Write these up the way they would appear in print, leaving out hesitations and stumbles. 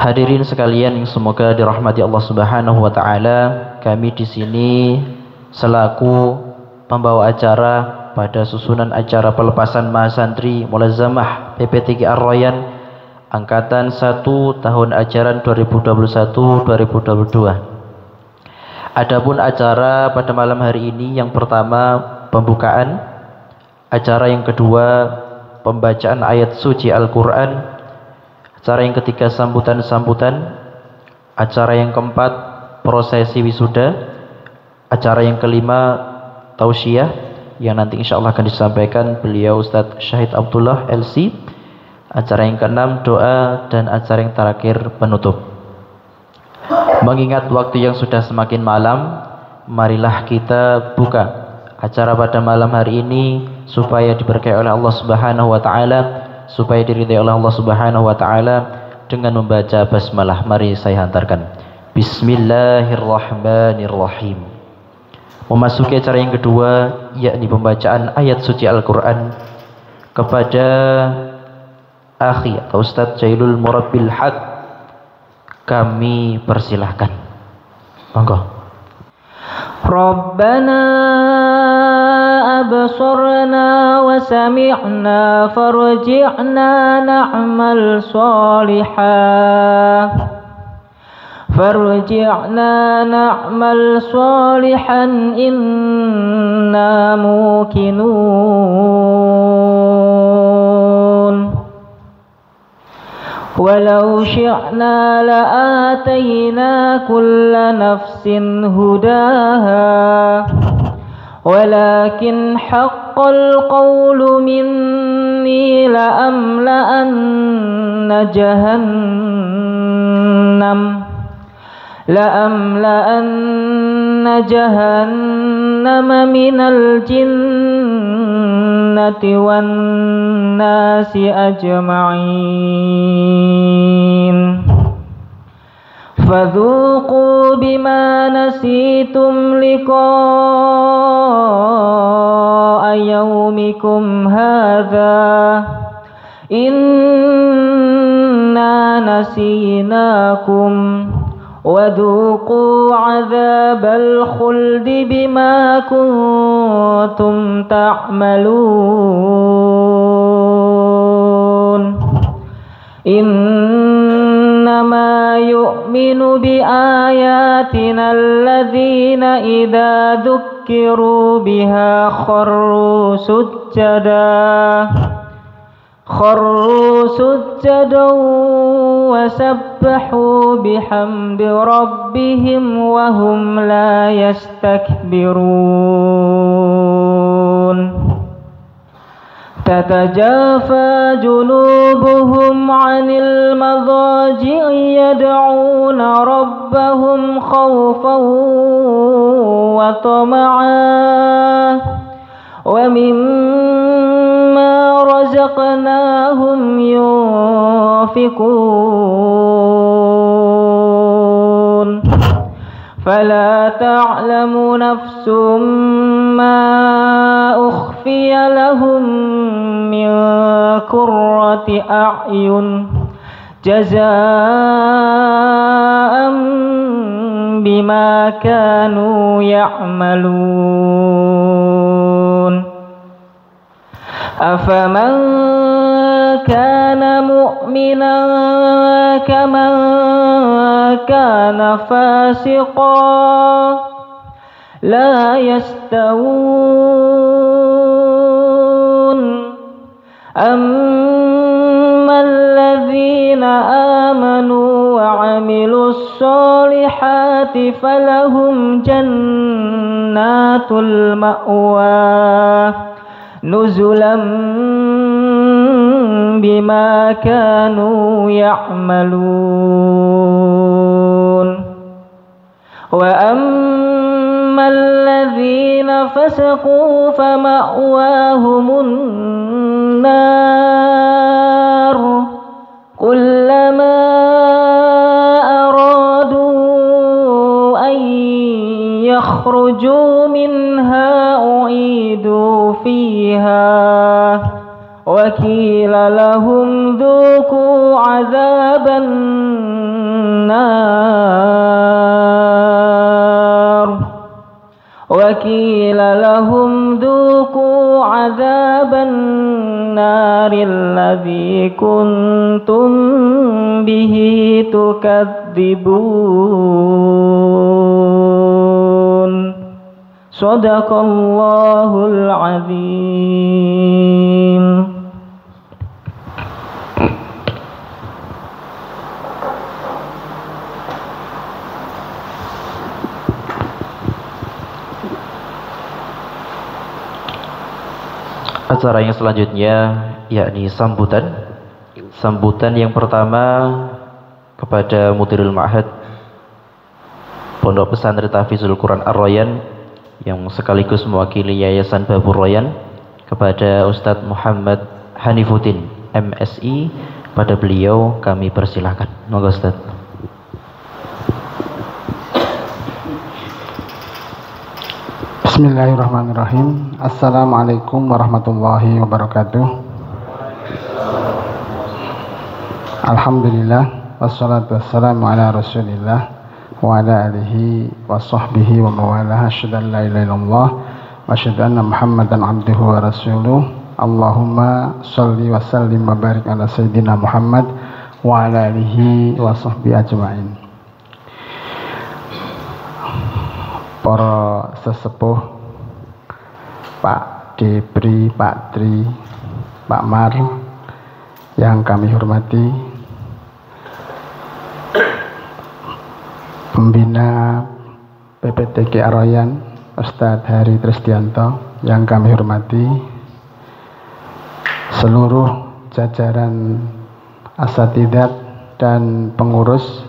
Hadirin sekalian yang semoga dirahmati Allah Subhanahu wa taala, kami di sini selaku pembawa acara pada susunan acara pelepasan mahasantri Mulazamah PPTQ Ar-Royan angkatan 1 tahun ajaran 2021-2022. Adapun acara pada malam hari ini, yang pertama pembukaan, acara yang kedua pembacaan ayat suci Al-Qur'an, acara yang ketiga sambutan-sambutan, acara yang keempat prosesi wisuda, acara yang kelima tausiah yang nanti insya Allah akan disampaikan beliau Ustadz Syahid Abdullah LC, acara yang keenam doa, dan acara yang terakhir penutup. Mengingat waktu yang sudah semakin malam, marilah kita buka acara pada malam hari ini supaya diberkahi oleh Allah Subhanahu wa taala, supaya diridai oleh Allah Subhanahu wa taala dengan membaca basmalah. Mari saya hantarkan. Bismillahirrahmanirrahim. Memasuki acara yang kedua, yakni pembacaan ayat suci Al-Qur'an, kepada akhi atau Ustadz Jailul Murabbil Haq kami persilahkan. Monggo. Rabbana absarna wa sami'na farji'na na'mal salihan inna muqinun. Walau syi'na la'atayna kulla nafsin hudaha walakin haqqal qawlu minni la'amla'anna jahannama minal jinnati wan nasi ajma'in. Fadhuqu bima nasitum liqa'a yawmikum hadha inna nasinakum wadhuqu 'adzabal khuldi bima kuntum ta'malun. Innama yu'minu bi ayatina alladhina idza dzukkiru biha kharru sujjadan wa sabbahu bihamdi rabbihim wa hum la yastakbirun. Tatajafa junubuhum 'anil madaji'i yad'una rabbahum khawfan wa tama'an wa mimma razaqnahum yunfiqun. Fala ta'lamu nafsum ma ukhfiya lahum min qurrati a'yun jazaa'an bima kanu ya'malun. Afaman kana mu'minan kaman kana fasiqan la yastawun. Ammal ladzina amanu wa 'amilus solihati falahum jannatul ma'wa nuzulan bima kanu ya'malun. Wa فأما الذين فسقوا فمأواهم النار كلما أرادوا أن يخرجوا منها أعيدوا فيها وقيل لهم ذوقوا عذاب النار الذي كنتم به تكذبون. صدق الله العظيم. Acara yang selanjutnya yakni sambutan yang pertama kepada Mudirul Ma'had Pondok Pesantren Tahfizul Quran Ar-Royan yang sekaligus mewakili Yayasan Babur Royan, kepada Ustadz Muhammad Hanifuddin MSI. Pada beliau kami persilahkan. Monggo Ustadz. Bismillahirrahmanirrahim. Assalamualaikum warahmatullahi wabarakatuh. Alhamdulillah, wassalatu wassalamu ala rasulillah wa ala alihi wa sahbihi wa mawalah. Asyhadu an la ilaha illallah wa asyhadu anna muhammadan abduhu wa rasuluh. Allahumma sholli wa sallim wa barik ala sayyidina Muhammad wa ala alihi wa sahbihi ajma'in. Para sesepuh, Pak Debri, Pak Tri, Pak Mar yang kami hormati, pembina PPTQ Ar-Royan Ustadz Hari Trisdianto yang kami hormati, seluruh jajaran asatidzat dan pengurus,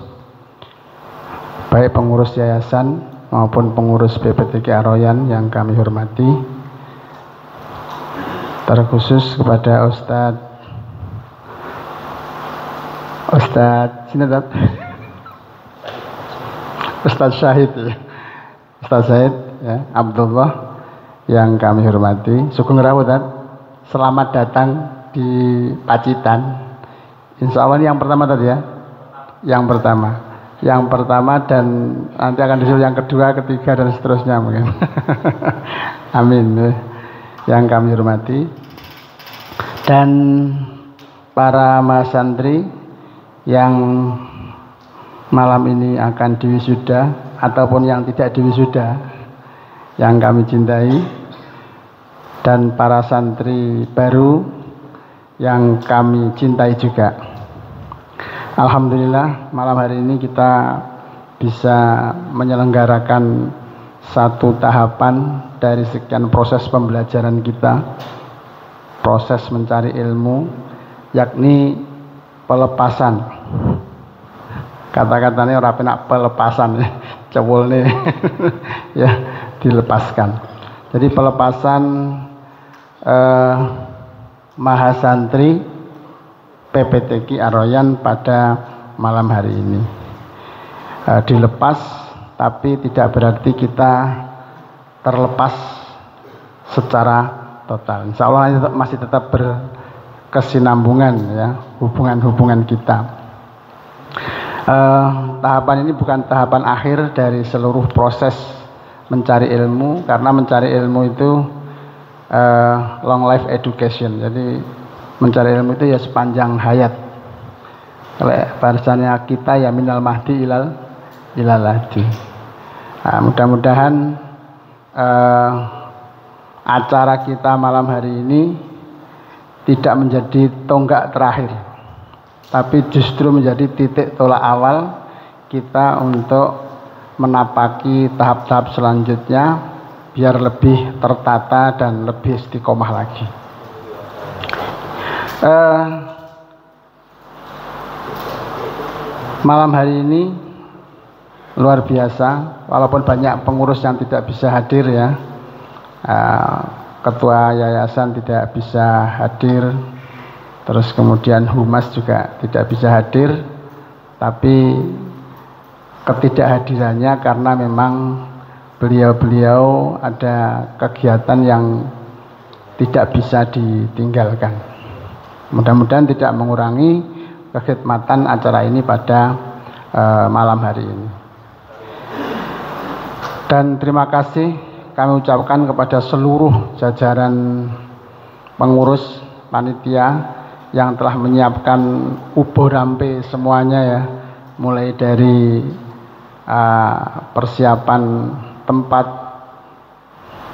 baik pengurus yayasan maupun pengurus PPTQ Ar-Royan yang kami hormati, terkhusus kepada Ustadz Syahid ya, Abdullah yang kami hormati. Sugeng rawuh, selamat datang di Pacitan. Insya Allah ini yang pertama tadi ya, yang pertama dan nanti akan disusul yang kedua, ketiga dan seterusnya mungkin. Amin. Yang kami hormati dan para mas santri yang malam ini akan diwisuda ataupun yang tidak diwisuda yang kami cintai, dan para santri baru yang kami cintai juga. Alhamdulillah, malam hari ini kita bisa menyelenggarakan satu tahapan dari sekian proses pembelajaran kita, proses mencari ilmu, yakni pelepasan. Kata-katanya orang penak pelepasan, cewul nih, ya, dilepaskan. Jadi pelepasan mahasantri PPTQ Ar-Royan pada malam hari ini. Dilepas, tapi tidak berarti kita terlepas secara total. Insya Allah masih tetap berkesinambungan ya hubungan-hubungan kita. Tahapan ini bukan tahapan akhir dari seluruh proses mencari ilmu, karena mencari ilmu itu long life education. Jadi mencari ilmu itu ya sepanjang hayat. Kalau bahasanya kita ya minal mahdi ilal lahdi. Nah, mudah-mudahan acara kita malam hari ini tidak menjadi tonggak terakhir, tapi justru menjadi titik tolak awal kita untuk menapaki tahap-tahap selanjutnya biar lebih tertata dan lebih istiqomah lagi. Malam hari ini luar biasa, walaupun banyak pengurus yang tidak bisa hadir ya. Ketua yayasan tidak bisa hadir, terus kemudian humas juga tidak bisa hadir, tapi ketidakhadirannya karena memang beliau-beliau ada kegiatan yang tidak bisa ditinggalkan. Mudah-mudahan tidak mengurangi kekhidmatan acara ini pada malam hari ini. Dan terima kasih kami ucapkan kepada seluruh jajaran pengurus panitia yang telah menyiapkan ubo rampe semuanya ya, mulai dari persiapan tempat,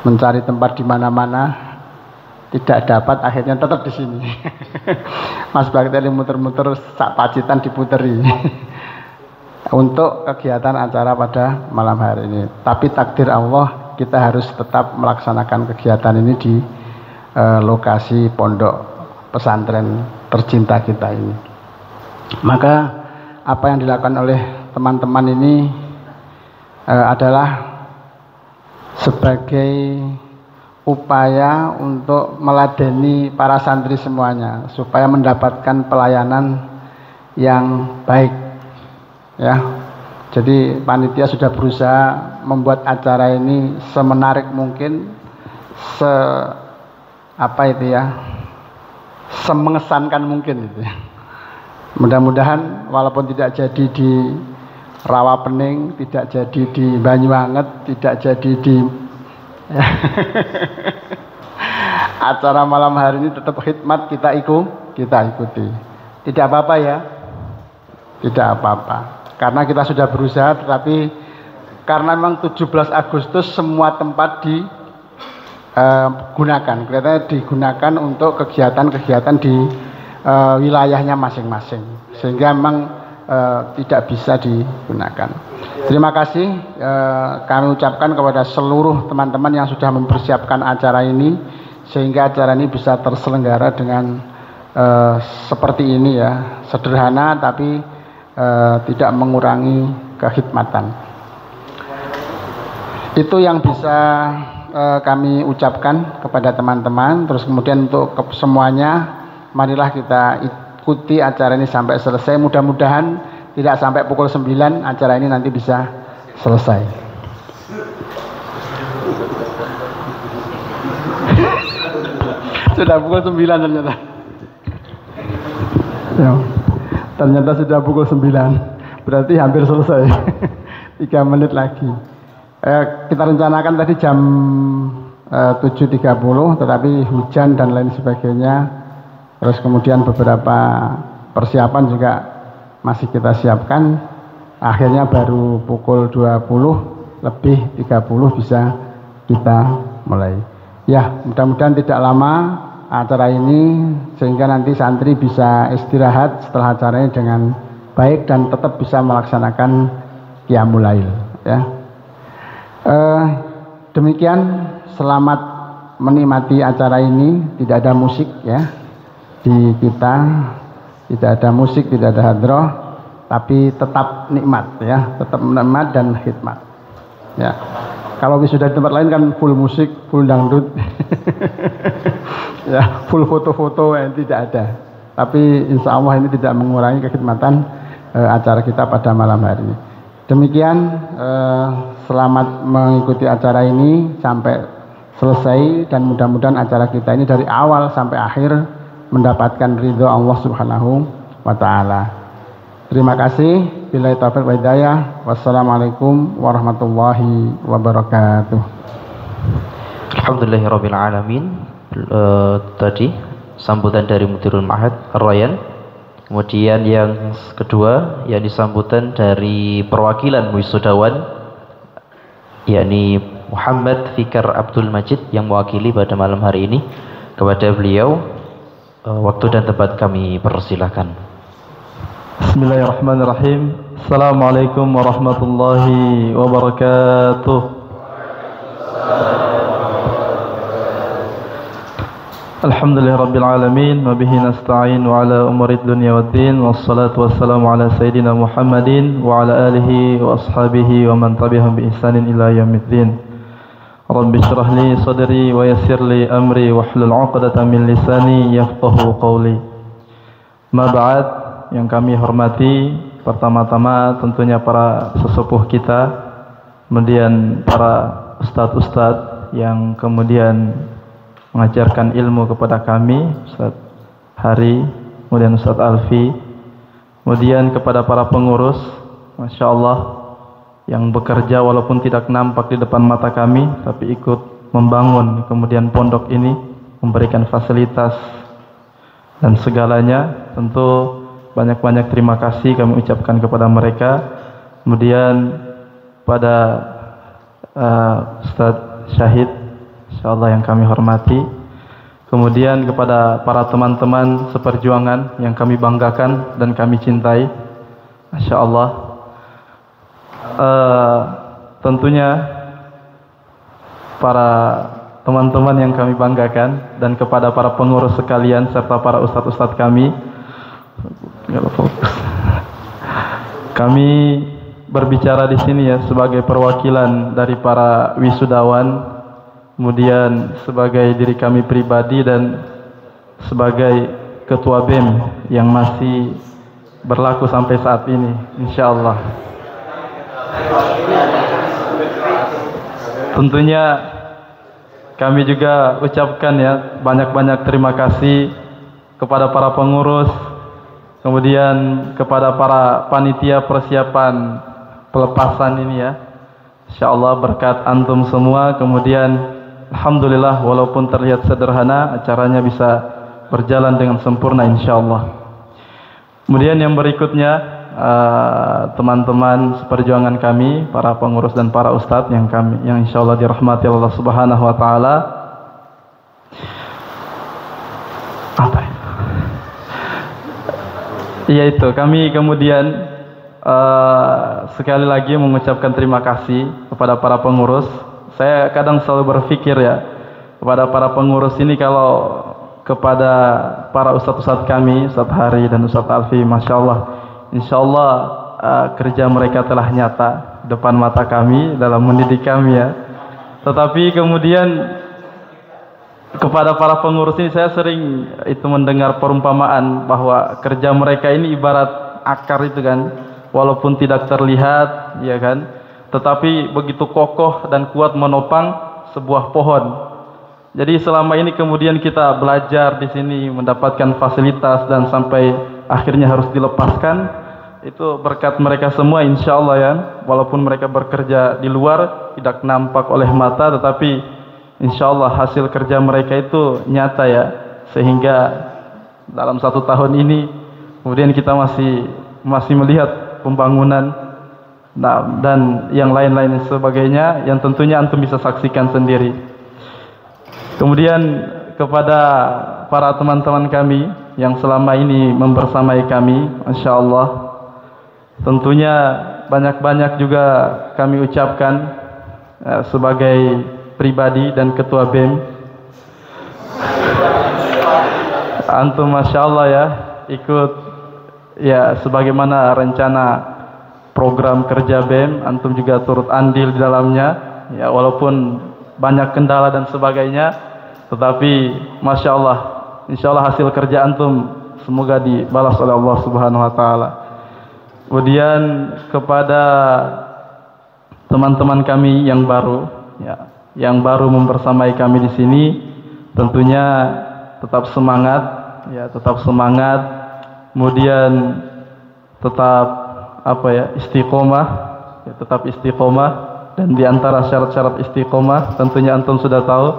mencari tempat di mana-mana tidak dapat, akhirnya tetap di sini. Mas Bakti muter-muter sak Pacitan diputeri untuk kegiatan acara pada malam hari ini. Tapi takdir Allah, kita harus tetap melaksanakan kegiatan ini di lokasi pondok pesantren tercinta kita ini. Maka apa yang dilakukan oleh teman-teman ini adalah sebagai upaya untuk meladeni para santri semuanya supaya mendapatkan pelayanan yang baik ya. Jadi panitia sudah berusaha membuat acara ini semenarik mungkin, semengesankan mungkin gitu. Mudah-mudahan walaupun tidak jadi di Rawapening, tidak jadi di Banyuwanget, tidak jadi di acara malam hari ini, tetap khidmat kita ikuti. Tidak apa-apa ya, tidak apa-apa. Karena kita sudah berusaha, tetapi karena memang 17 Agustus semua tempat digunakan, kelihatannya digunakan untuk kegiatan-kegiatan di wilayahnya masing-masing, sehingga memang tidak bisa digunakan. Terima kasih kami ucapkan kepada seluruh teman-teman yang sudah mempersiapkan acara ini, sehingga acara ini bisa terselenggara dengan seperti ini ya, sederhana tapi tidak mengurangi kekhidmatan. Itu yang bisa kami ucapkan kepada teman-teman. Terus kemudian untuk semuanya, marilah kita ikuti acara ini sampai selesai. Mudah-mudahan tidak sampai pukul 9 acara ini nanti bisa selesai. Sudah pukul 9 ternyata. Ya. Ternyata sudah pukul 9, berarti hampir selesai. 3 menit lagi. Kita rencanakan tadi jam 7.30, tetapi hujan dan lain sebagainya. Terus kemudian beberapa persiapan juga masih kita siapkan. Akhirnya baru pukul 20:30 bisa kita mulai. Ya, mudah-mudahan tidak lama acara ini, sehingga nanti santri bisa istirahat setelah acara ini dengan baik dan tetap bisa melaksanakan qiyamul lail ya. Demikian, selamat menikmati acara ini. Tidak ada musik ya di kita, tidak ada musik, tidak ada hadroh, tapi tetap nikmat ya, tetap nikmat dan khidmat ya. Kalau sudah di tempat lain kan full musik, full dangdut, ya, full foto-foto tidak ada. Tapi insya Allah ini tidak mengurangi kekhidmatan acara kita pada malam hari ini. Demikian, selamat mengikuti acara ini sampai selesai, dan mudah-mudahan acara kita ini dari awal sampai akhir mendapatkan ridho Allah Subhanahu wa Ta'ala. Terima kasih. Billahi taufiq wal hidayah. Wassalamualaikum warahmatullahi wabarakatuh. Alhamdulillahirabbil alamin. Tadi sambutan dari Mudirul Ma'had Ar-Rayyan. Kemudian yang kedua yang disambutan dari perwakilan wisudawan, yakni Muhammad Fikar Abdul Majid yang mewakili pada malam hari ini. Kepada beliau waktu dan tempat kami persilahkan. Bismillahirrahmanirrahim. Assalamualaikum warahmatullahi wabarakatuh. Alhamdulillahirabbil alamin wa bihi nasta'in wa ala umurid dunya waddin wassalatu wassalamu ala sayidina Muhammadin wa ala alihi wa ashabihi wa man tabi'ahum bi ihsanin ila yaumiddin. Rabbi shrah li sadri wa yassir li amri wahlul 'uqdatam min lisani yafqahu qawli. Ma ba'd, yang kami hormati, pertama-tama tentunya para sesepuh kita, kemudian para ustadz-ustadz yang kemudian mengajarkan ilmu kepada kami, Ustaz Hari, kemudian Ustaz Alfi, kemudian kepada para pengurus, Masya Allah, yang bekerja walaupun tidak nampak di depan mata kami, tapi ikut membangun kemudian pondok ini, memberikan fasilitas dan segalanya. Tentu banyak-banyak terima kasih kami ucapkan kepada mereka. Kemudian pada Ustaz Syahid, insyaallah, yang kami hormati. Kemudian kepada para teman-teman seperjuangan yang kami banggakan dan kami cintai, Masya Allah. Tentunya para teman-teman yang kami banggakan, dan kepada para pengurus sekalian serta para ustadz-ustadz kami. Kami berbicara di sini ya sebagai perwakilan dari para wisudawan, kemudian sebagai diri kami pribadi dan sebagai ketua BEM yang masih berlaku sampai saat ini, insyaallah. Tentunya kami juga ucapkan ya banyak-banyak terima kasih kepada para pengurus, kemudian kepada para panitia persiapan pelepasan ini ya. Insyaallah berkat antum semua, kemudian alhamdulillah walaupun terlihat sederhana, acaranya bisa berjalan dengan sempurna insyaallah. Kemudian yang berikutnya, teman-teman seperjuangan kami, para pengurus dan para ustadz yang insyaallah dirahmati Allah Subhanahu wa taala. Yaitu kami kemudian sekali lagi mengucapkan terima kasih kepada para pengurus. Saya kadang selalu berpikir ya, kepada para pengurus ini, kalau kepada para ustadz-ustadz kami, Ustadz Hari dan Ustadz Alfi, Masya Allah, insya Allah kerja mereka telah nyata depan mata kami dalam mendidik kami ya. Tetapi kemudian kepada para pengurus ini saya sering itu mendengar perumpamaan bahwa kerja mereka ini ibarat akar itu kan, walaupun tidak terlihat ya kan, tetapi begitu kokoh dan kuat menopang sebuah pohon. Jadi selama ini kemudian kita belajar di sini, mendapatkan fasilitas dan sampai akhirnya harus dilepaskan, itu berkat mereka semua insya Allah ya. Walaupun mereka bekerja di luar tidak nampak oleh mata, tetapi insya Allah hasil kerja mereka itu nyata ya. Sehingga dalam 1 tahun ini kemudian kita masih melihat pembangunan dan yang lain-lain sebagainya yang tentunya antum bisa saksikan sendiri. Kemudian kepada para teman-teman kami yang selama ini membersamai kami, Masya Allah, tentunya banyak-banyak juga kami ucapkan sebagai pribadi dan ketua BEM. Antum Masya Allah ya, ikut ya sebagaimana rencana program kerja BEM, antum juga turut andil di dalamnya ya, walaupun banyak kendala dan sebagainya, tetapi Masya Allah, insya Allah hasil kerja antum semoga dibalas oleh Allah Subhanahu wa taala. Kemudian kepada teman-teman kami yang baru ya, yang baru membersamai kami di sini, tentunya tetap semangat ya, tetap semangat, kemudian tetap istiqomah ya, tetap istiqomah. Dan diantara syarat-syarat istiqomah tentunya antum sudah tahu.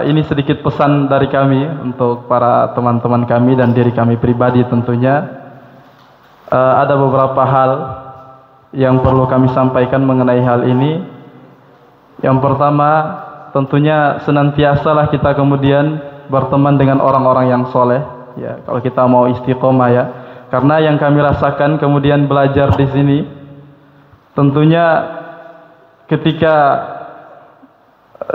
Ini sedikit pesan dari kami untuk para teman-teman kami dan diri kami pribadi tentunya. Ada beberapa hal yang perlu kami sampaikan mengenai hal ini. Yang pertama, tentunya senantiasalah kita kemudian berteman dengan orang-orang yang soleh ya, kalau kita mau istiqomah ya. Karena yang kami rasakan kemudian belajar di sini, tentunya ketika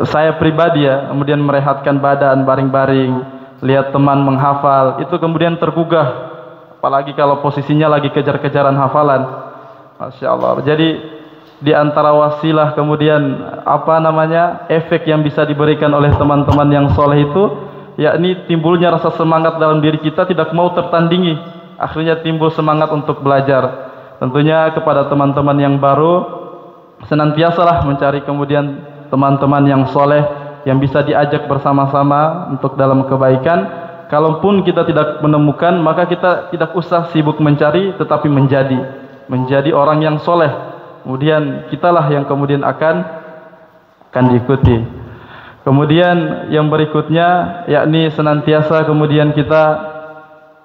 saya pribadi ya, kemudian merehatkan badan baring-baring, lihat teman menghafal, itu kemudian tergugah, apalagi kalau posisinya lagi kejar-kejaran hafalan. Masya Allah. Jadi di antara wasilah kemudian efek yang bisa diberikan oleh teman-teman yang soleh itu, yakni timbulnya rasa semangat dalam diri kita, tidak mau tertandingi, akhirnya timbul semangat untuk belajar. Tentunya kepada teman-teman yang baru, senantiasalah mencari kemudian teman-teman yang soleh, yang bisa diajak bersama-sama untuk dalam kebaikan. Kalaupun kita tidak menemukan, maka kita tidak usah sibuk mencari, tetapi menjadi orang yang soleh. Kemudian kitalah yang kemudian akan diikuti. Kemudian yang berikutnya, yakni senantiasa kemudian kita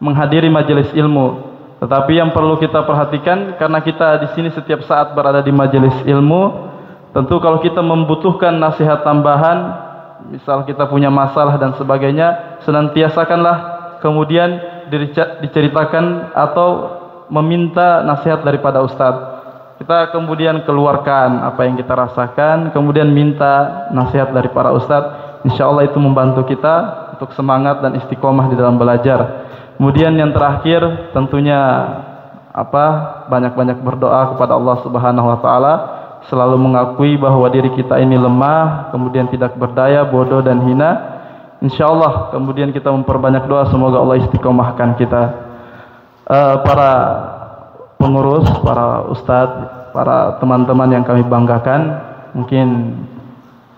menghadiri majelis ilmu. Tetapi yang perlu kita perhatikan, karena kita di sini setiap saat berada di majelis ilmu, tentu kalau kita membutuhkan nasihat tambahan, misal kita punya masalah dan sebagainya, senantiasakanlah kemudian diceritakan atau meminta nasihat daripada ustadz. Kita kemudian keluarkan apa yang kita rasakan, kemudian minta nasihat dari para ustadz. Insya Allah itu membantu kita untuk semangat dan istiqomah di dalam belajar. Kemudian yang terakhir, tentunya banyak-banyak berdoa kepada Allah Subhanahu wa taala, selalu mengakui bahwa diri kita ini lemah, kemudian tidak berdaya, bodoh dan hina. Insya Allah kemudian kita memperbanyak doa, semoga Allah istiqomahkan kita. Para pengurus, para ustadz, para teman-teman yang kami banggakan, mungkin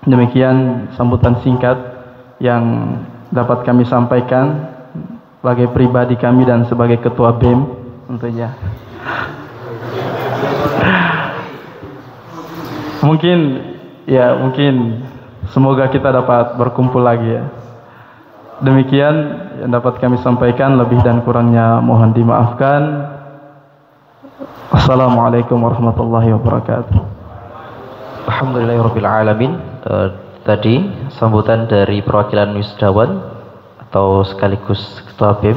demikian sambutan singkat yang dapat kami sampaikan sebagai pribadi kami dan sebagai ketua BEM tentunya. Mungkin semoga kita dapat berkumpul lagi ya. Demikian yang dapat kami sampaikan, lebih dan kurangnya mohon dimaafkan. Assalamualaikum warahmatullahi wabarakatuh. Alhamdulillahirabbil alamin. Tadi sambutan dari perwakilan wisudawan atau sekaligus ketua BEM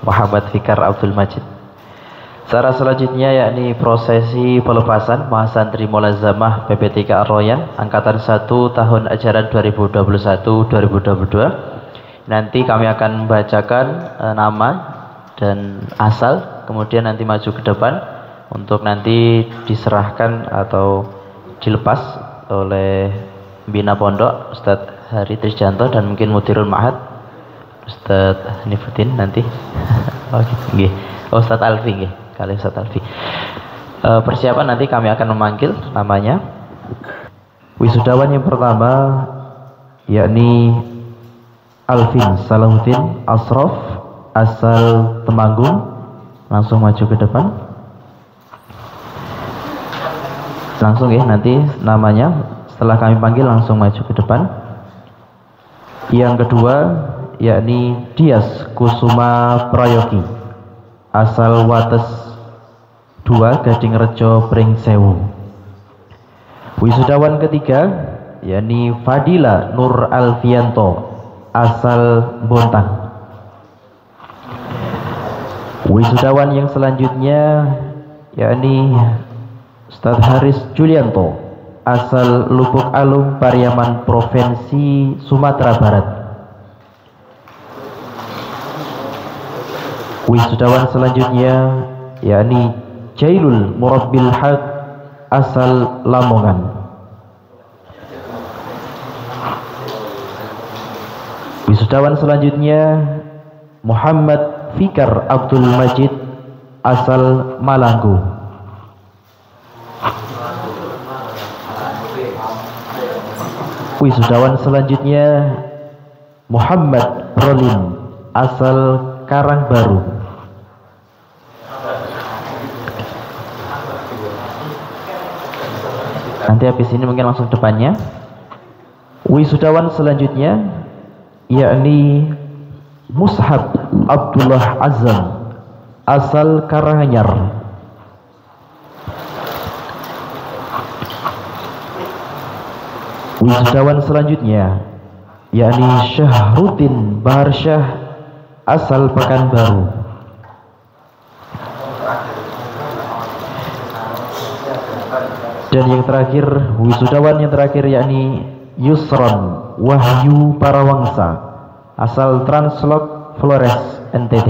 Muhammad Fikar Abdul Majid. Secara selanjutnya yakni prosesi pelepasan Mahasantri Mulazamah PPTK Ar-Royan angkatan 1 tahun ajaran 2021-2022. Nanti kami akan membacakan nama dan asal, kemudian nanti maju ke depan untuk nanti diserahkan atau dilepas oleh Bina Pondok Ustadz Hari Trisjanto dan mungkin Mudirul Ma'had Ustadz Hanifuddin nanti. Ustadz Alfi kali Ustadz Alfi. Persiapan nanti kami akan memanggil namanya. Wisudawan yang pertama yakni Alvin Salahuddin Asraf asal Temanggung, langsung maju ke depan. Langsung nanti namanya setelah kami panggil langsung maju ke depan. Yang kedua yakni Dias Kusuma Prayogi asal Wates 2 Gadingrejo Pringsewu. Wisudawan ketiga yakni Fadila Nur Alfianto asal Bontang. Wisudawan yang selanjutnya yakni Ustadz Haris Julianto asal Lubuk Alung Pariaman Provinsi Sumatera Barat. Wisudawan selanjutnya yakni Jailul Murabbil Haq asal Lamongan. Wisudawan selanjutnya Muhammad Fikar Abdul Majid asal Malanggu. Wisudawan selanjutnya Muhammad Prolin asal Karangbaru. Nanti habis ini mungkin langsung depannya. Wisudawan selanjutnya yakni Mushab Abdullah Azam asal Karanganyar. Wisudawan selanjutnya yakni Syahruddin Baharsyah asal Pekanbaru. Dan yang terakhir, wisudawan yang terakhir yakni Yusron Wahyu Parawangsa, asal Translog Flores NTT.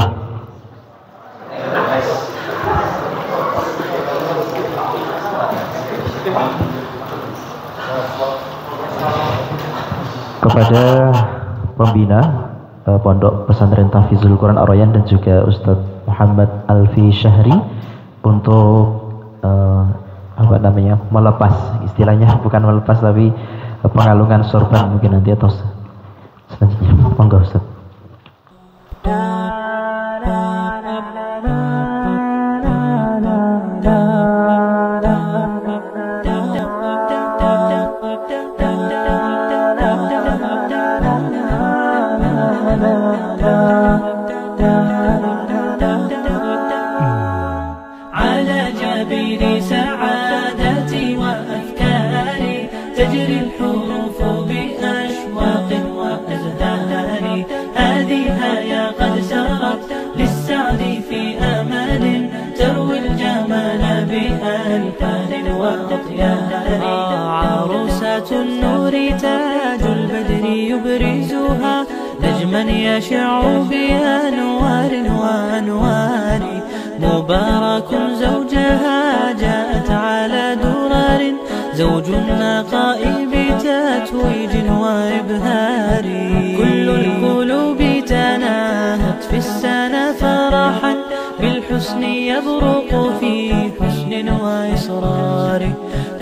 Kepada pembina Pondok Pesantren Tahfizul Quran Ar-Rayyan dan juga Ustadz Muhammad Alfi Syahri untuk melepas, istilahnya bukan melepas tapi pengalungan sorban mungkin nanti atau selanjutnya. Monggo Ustadz. على جبين سعادتي وأفكاري تجري الحروف بأشواق وأزهار، هذه يا قد سرت للسعد في أمل تروي الجمال بألحان وأطيار، عروسة النور تاج البدر يبرزها نجما يشع بأنوار وأنوار، مبارك زوجها جاءت على درر، زوج النقاء بتتويج وإبهار، كل القلوب تناهت في السنة فرحا بالحسن يبرق في حسن وإصرار،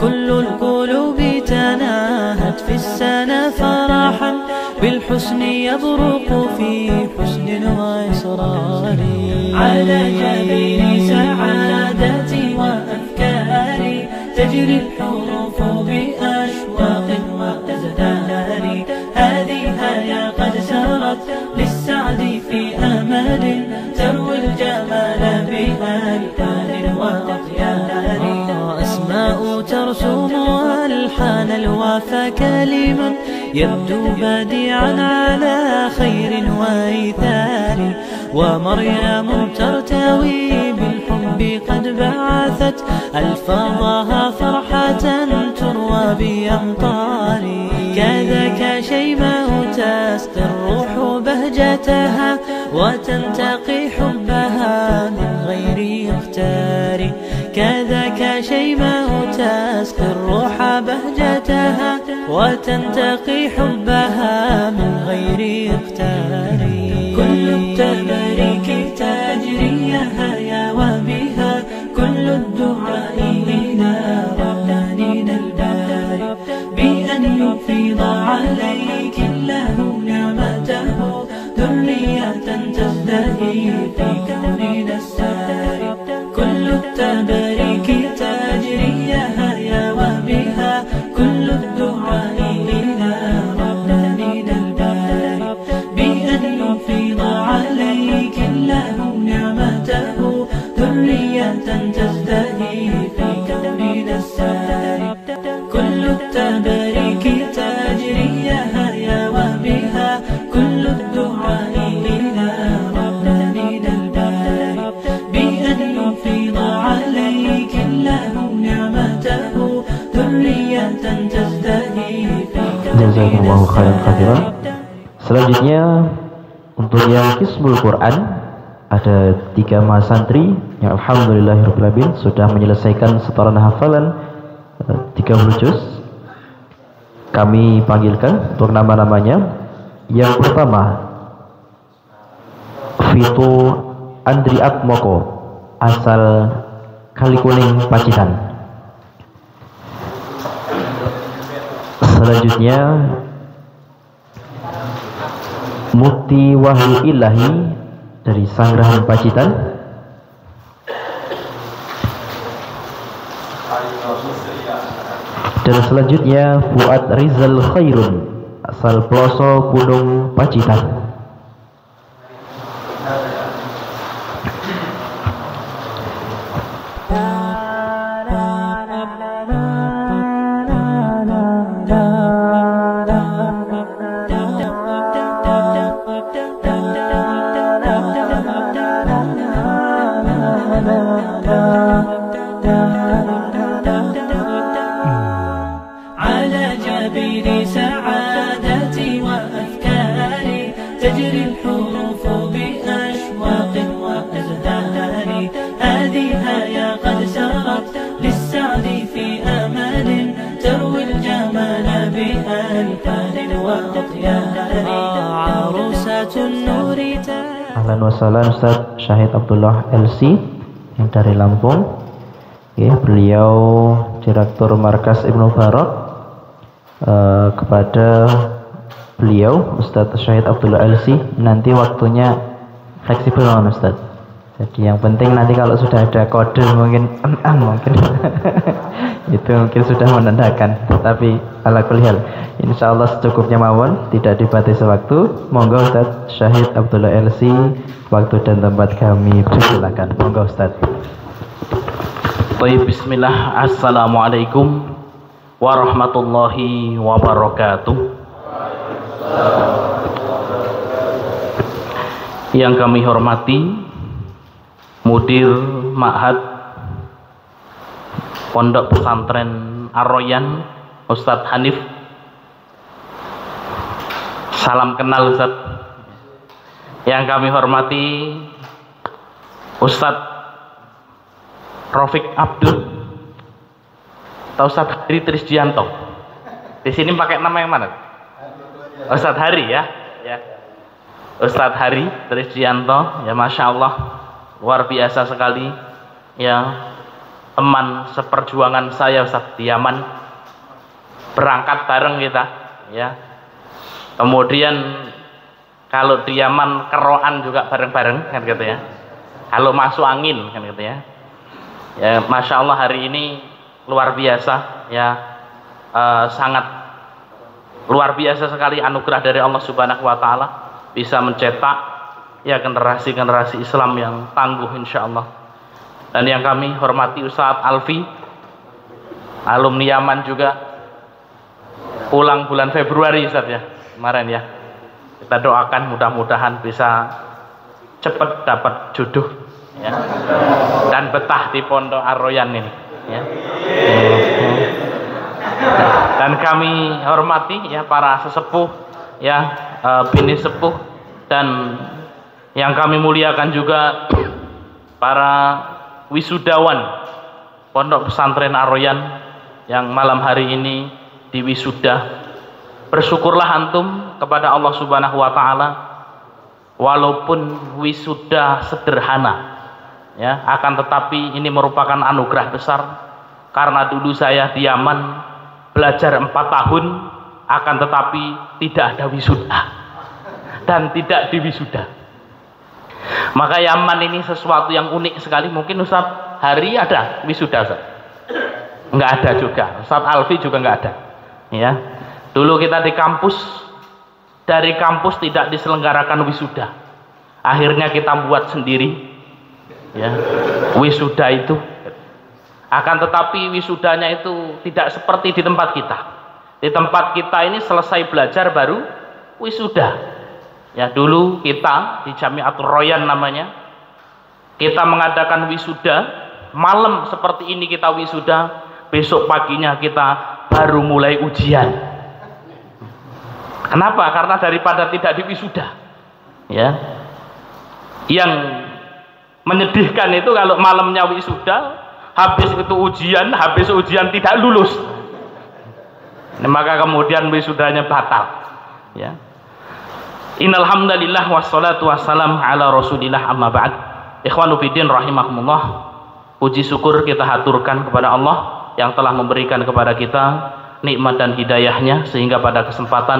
كل القلوب تناهت في السنة فرحا بالحسن يبرق في حسن وإصرار، على جبين سعادتي وأفكاري تجري الحروف بأشواق وأزهار، هذه يا قد سرت للسعد في أمل تروي الجمال بألحان وأطيار، أسماء ترسم ألحان الوفا كلما يبدو بديعا على خير وإيثار، ومريم ترتوي بالحب قد بعثت ألفاظها فرحة تروى بأمطار، كذاك شيماء تسقي الروح بهجتها وتنتقي حبها من غير اختار، كذاك شيماء تسقي الروح بهجتها وتنتقي حبها من غير اختار، كل التباريك تجري يا وبها كل الدعاء إلى رحمن الباري، بأن يفيض عليك الله نعمته ذرية تزدهي في كوننا الساري، كل التباريك تجري يا وبها كل الدعاء إلى رحمن الباري، بأن يفيض عليك الله نعمته ذرية تزدهي في كوننا الساري، كل التباريك تجري يا وبها كل الدعاء إلى رحمن الباري، بأن يفيض عليك الله نعمته ذرية تزدهي في Jazakumullahu khairan katsiran. Selanjutnya untuk yang Qismul Quran ada 3 mahasantri yang alhamdulillahirabbil alamin sudah menyelesaikan setoran hafalan 30 juz. Kami panggilkan untuk nama-namanya. Yang pertama Vito Andri Atmoko, asal Kalikuning Pacitan. Selanjutnya Mukti Wahyu Ilahi dari Sanggrahan Pacitan. Dan selanjutnya Fuad Rizal Khairun, asal Ploso Gunung Pacitan. على جبين سعادتي حبان وأطيار عروسة النور Ahlan wa sahlan Ustaz Syahid Abdullah LC yang dari Lampung. Ya, beliau Direktur Markas Ibnu Barak. Kepada beliau Ustaz Syahid Abdullah LC, nanti waktunya fleksibel kan Ustaz. Jadi yang penting nanti kalau sudah ada kode mungkin mungkin itu mungkin sudah menandakan. Tapi ala kulli hal, insyaallah secukupnya mawon, tidak dibatasi waktu. Monggo Ustaz Syahid Abdullah LC, waktu dan tempat kami persilakan. Monggo Ustaz. Baik, bismillah. Assalamualaikum warahmatullahi wabarakatuh. Yang kami hormati Mudir Ma'had Pondok Pesantren Ar-Royan Ustadz Hanif. Salam kenal Ustadz. Yang kami hormati Ustadz Rafiq Abdul atau Ustadz Hari Trisdianto. Di sini pakai nama yang mana? Ustadz Hari ya. Ustadz Hari Trisdianto, ya masya Allah, luar biasa sekali ya, teman seperjuangan saya Ustadz di Yaman, berangkat bareng kita ya, kemudian kalau di Yaman keroan juga bareng-bareng kan gitu ya, kalau masuk angin kan gitu ya. Ya masya Allah hari ini luar biasa ya, sangat luar biasa sekali anugerah dari Allah Subhanahu wa Ta'ala, bisa mencetak ya generasi-generasi Islam yang tangguh insya Allah. Dan yang kami hormati Ustadz Alfi, alumni Yaman juga, pulang bulan Februari Ustadz ya kemarin ya. Kita doakan mudah-mudahan bisa cepat dapat jodoh ya, dan betah di Pondok Ar-Royan ini ya. Dan kami hormati ya para sesepuh ya, bini sepuh, dan yang kami muliakan juga para wisudawan Pondok Pesantren Ar-Royan yang malam hari ini diwisuda. Bersyukurlah antum kepada Allah Subhanahu wa Ta'ala, walaupun wisuda sederhana ya, akan tetapi ini merupakan anugerah besar, karena dulu saya di Yaman belajar 4 tahun, akan tetapi tidak ada wisuda dan tidak diwisuda. Maka Yaman ini sesuatu yang unik sekali. Mungkin Ustadz Hari ada wisuda Ustadz? Enggak ada juga. Ustadz Alfi juga enggak ada ya. Dulu kita di kampus, dari kampus tidak diselenggarakan wisuda, akhirnya kita buat sendiri ya wisuda itu. Akan tetapi wisudanya itu tidak seperti di tempat kita. Di tempat kita ini selesai belajar baru wisuda. Ya dulu kita di Jamiatul Royan namanya, kita mengadakan wisuda malam seperti ini, kita wisuda, besok paginya kita baru mulai ujian. Kenapa? Karena daripada tidak diwisuda ya. Yang menyedihkan itu kalau malamnya wisuda, habis itu ujian, habis ujian tidak lulus. Nah, maka kemudian wisudanya batal ya. Innal hamdalillah wassalatu wassalamu ala Rasulillah, amma ba'd. Ikhwanu fiddin rahimakumullah. Puji syukur kita haturkan kepada Allah yang telah memberikan kepada kita nikmat dan hidayahnya, sehingga pada kesempatan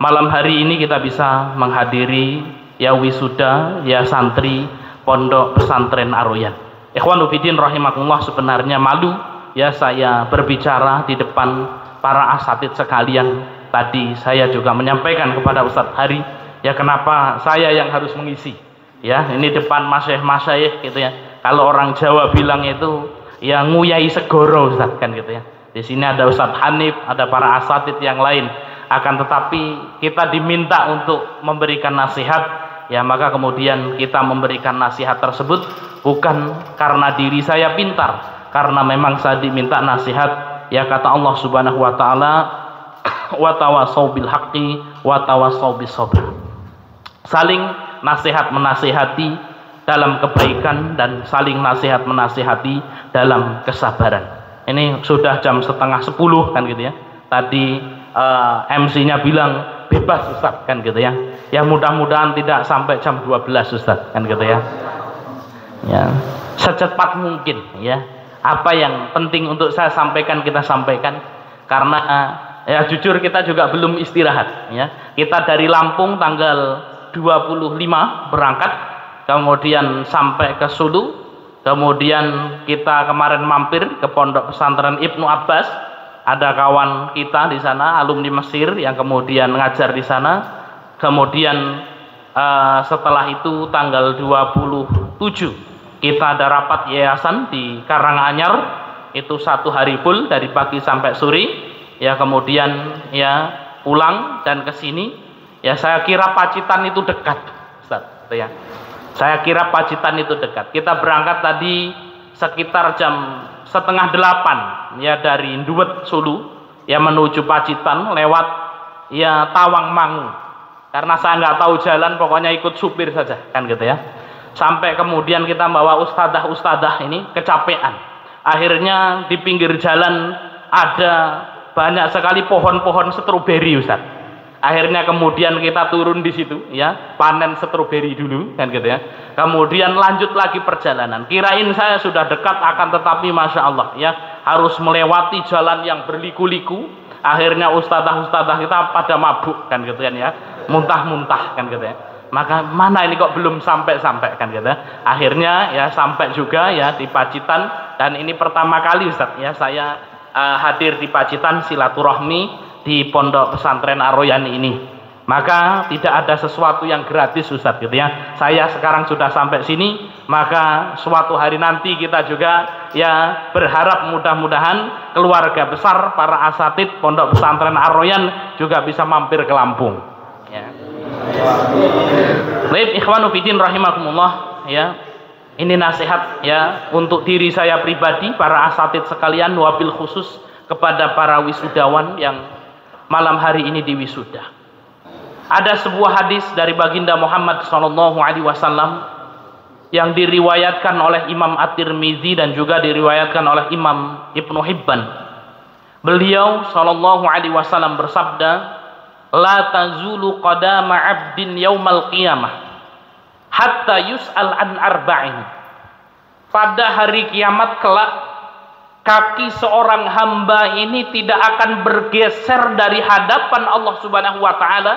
malam hari ini kita bisa menghadiri ya wisuda ya santri Pondok Pesantren Ar-Royan. Ikhwanu fiddin rahimakumullah, sebenarnya malu ya saya berbicara di depan para asatid sekalian. Tadi saya juga menyampaikan kepada Ustadz Hari, ya kenapa saya yang harus mengisi ya, ini depan masyayikh gitu ya. Kalau orang Jawa bilang itu ya nguyai segoro Ustadz kan gitu ya. Di sini ada Ustadz Hanif, ada para asatid yang lain. Akan tetapi kita diminta untuk memberikan nasihat ya, maka kemudian kita memberikan nasihat tersebut bukan karena diri saya pintar, karena memang saya diminta nasihat ya, kata Allah Subhanahu wa Ta'ala, wa tawassaw bil haqqi wa tawassaw bis sabr. Saling nasihat menasihati dalam kebaikan dan saling nasihat menasihati dalam kesabaran. Ini sudah jam 9:30 kan gitu ya. Tadi MC-nya bilang bebas Ustaz kan gitu ya. Ya mudah-mudahan tidak sampai jam 12 Ustaz kan gitu ya. Ya, secepat mungkin ya. Apa yang penting untuk saya sampaikan kita sampaikan, karena ya jujur kita juga belum istirahat ya. Kita dari Lampung tanggal 25 berangkat, kemudian sampai ke Sulu, kemudian kita kemarin mampir ke Pondok Pesantren Ibnu Abbas. Ada kawan kita di sana, alumni Mesir yang kemudian ngajar di sana. Kemudian setelah itu tanggal 27 kita ada rapat yayasan di Karanganyar, itu 1 hari full dari pagi sampai sore. Ya kemudian ya pulang dan ke sini. Ya saya kira Pacitan itu dekat, Ustaz, gitu ya. Saya kira Pacitan itu dekat. Kita berangkat tadi sekitar jam 7:30 ya dari Nduwet Sulu ya menuju Pacitan lewat ya Tawangmangu. Karena saya nggak tahu jalan, pokoknya ikut supir saja kan gitu ya. Sampai kemudian kita bawa ustadzah ini kecapean. Akhirnya di pinggir jalan ada banyak sekali pohon-pohon stroberi Ustaz. Akhirnya kemudian kita turun di situ ya, panen stroberi dulu kan gitu ya. Kemudian lanjut lagi perjalanan. Kirain saya sudah dekat, akan tetapi masya Allah ya harus melewati jalan yang berliku-liku. Akhirnya ustadzah kita pada mabuk kan gitu kan ya, muntah-muntah kan gitu ya. Maka mana ini kok belum sampai kan gitu ya. Akhirnya ya sampai juga ya di Pacitan, dan ini pertama kali Ustaz ya saya hadir di Pacitan silaturahmi di Pondok Pesantren Ar-Royan ini. Maka tidak ada sesuatu yang gratis Ustaz gitu ya. Saya sekarang sudah sampai sini, maka suatu hari nanti kita juga ya berharap mudah-mudahan keluarga besar para asatid Pondok Pesantren Ar-Royan juga bisa mampir ke Lampung ya. Baik ikhwanu fiddin rahimakumullah ya. Ini nasihat ya untuk diri saya pribadi, para asatid sekalian, wabil khusus kepada para wisudawan yang malam hari ini di wisuda. Ada sebuah hadis dari baginda Muhammad SAW yang diriwayatkan oleh Imam At-Tirmizi dan juga diriwayatkan oleh Imam Ibnu Hibban. Beliau SAW bersabda, la tazulu qadama 'abdin yaumal qiyamah hatta yus'al an arba'in. Pada hari kiamat kelak, kaki seorang hamba ini tidak akan bergeser dari hadapan Allah Subhanahu wa taala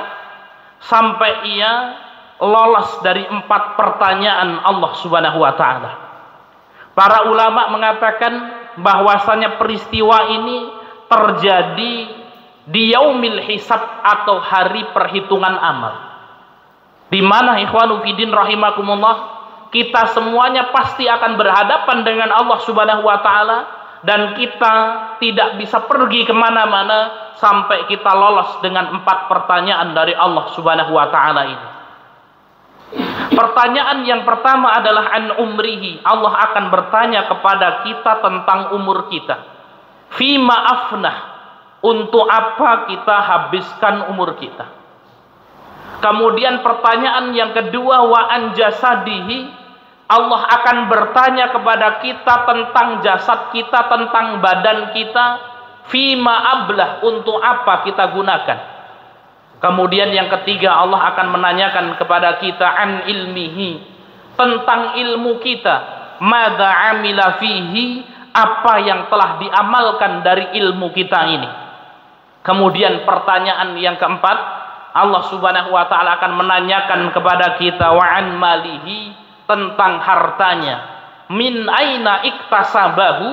sampai ia lolos dari 4 pertanyaan Allah Subhanahu wa taala. Para ulama mengatakan bahwasanya peristiwa ini terjadi di yaumil hisab atau hari perhitungan amal. Di mana ikhwanu fiddin rahimakumullah, kita semuanya pasti akan berhadapan dengan Allah Subhanahu wa taala, dan kita tidak bisa pergi kemana-mana sampai kita lolos dengan 4 pertanyaan dari Allah Subhanahu wa ta'ala ini. Pertanyaan yang pertama adalah an umrihi. Allah akan bertanya kepada kita tentang umur kita. Fima afnah, untuk apa kita habiskan umur kita. Kemudian pertanyaan yang kedua, wa an jasadihi, Allah akan bertanya kepada kita tentang jasad kita, tentang badan kita. Fima ablah, untuk apa kita gunakan. Kemudian yang ketiga, Allah akan menanyakan kepada kita an ilmihi, tentang ilmu kita. Madza amila fihi, apa yang telah diamalkan dari ilmu kita ini. Kemudian pertanyaan yang keempat, Allah Subhanahu wa taala akan menanyakan kepada kita wa an malihi, tentang hartanya. Min aina iktasabahu,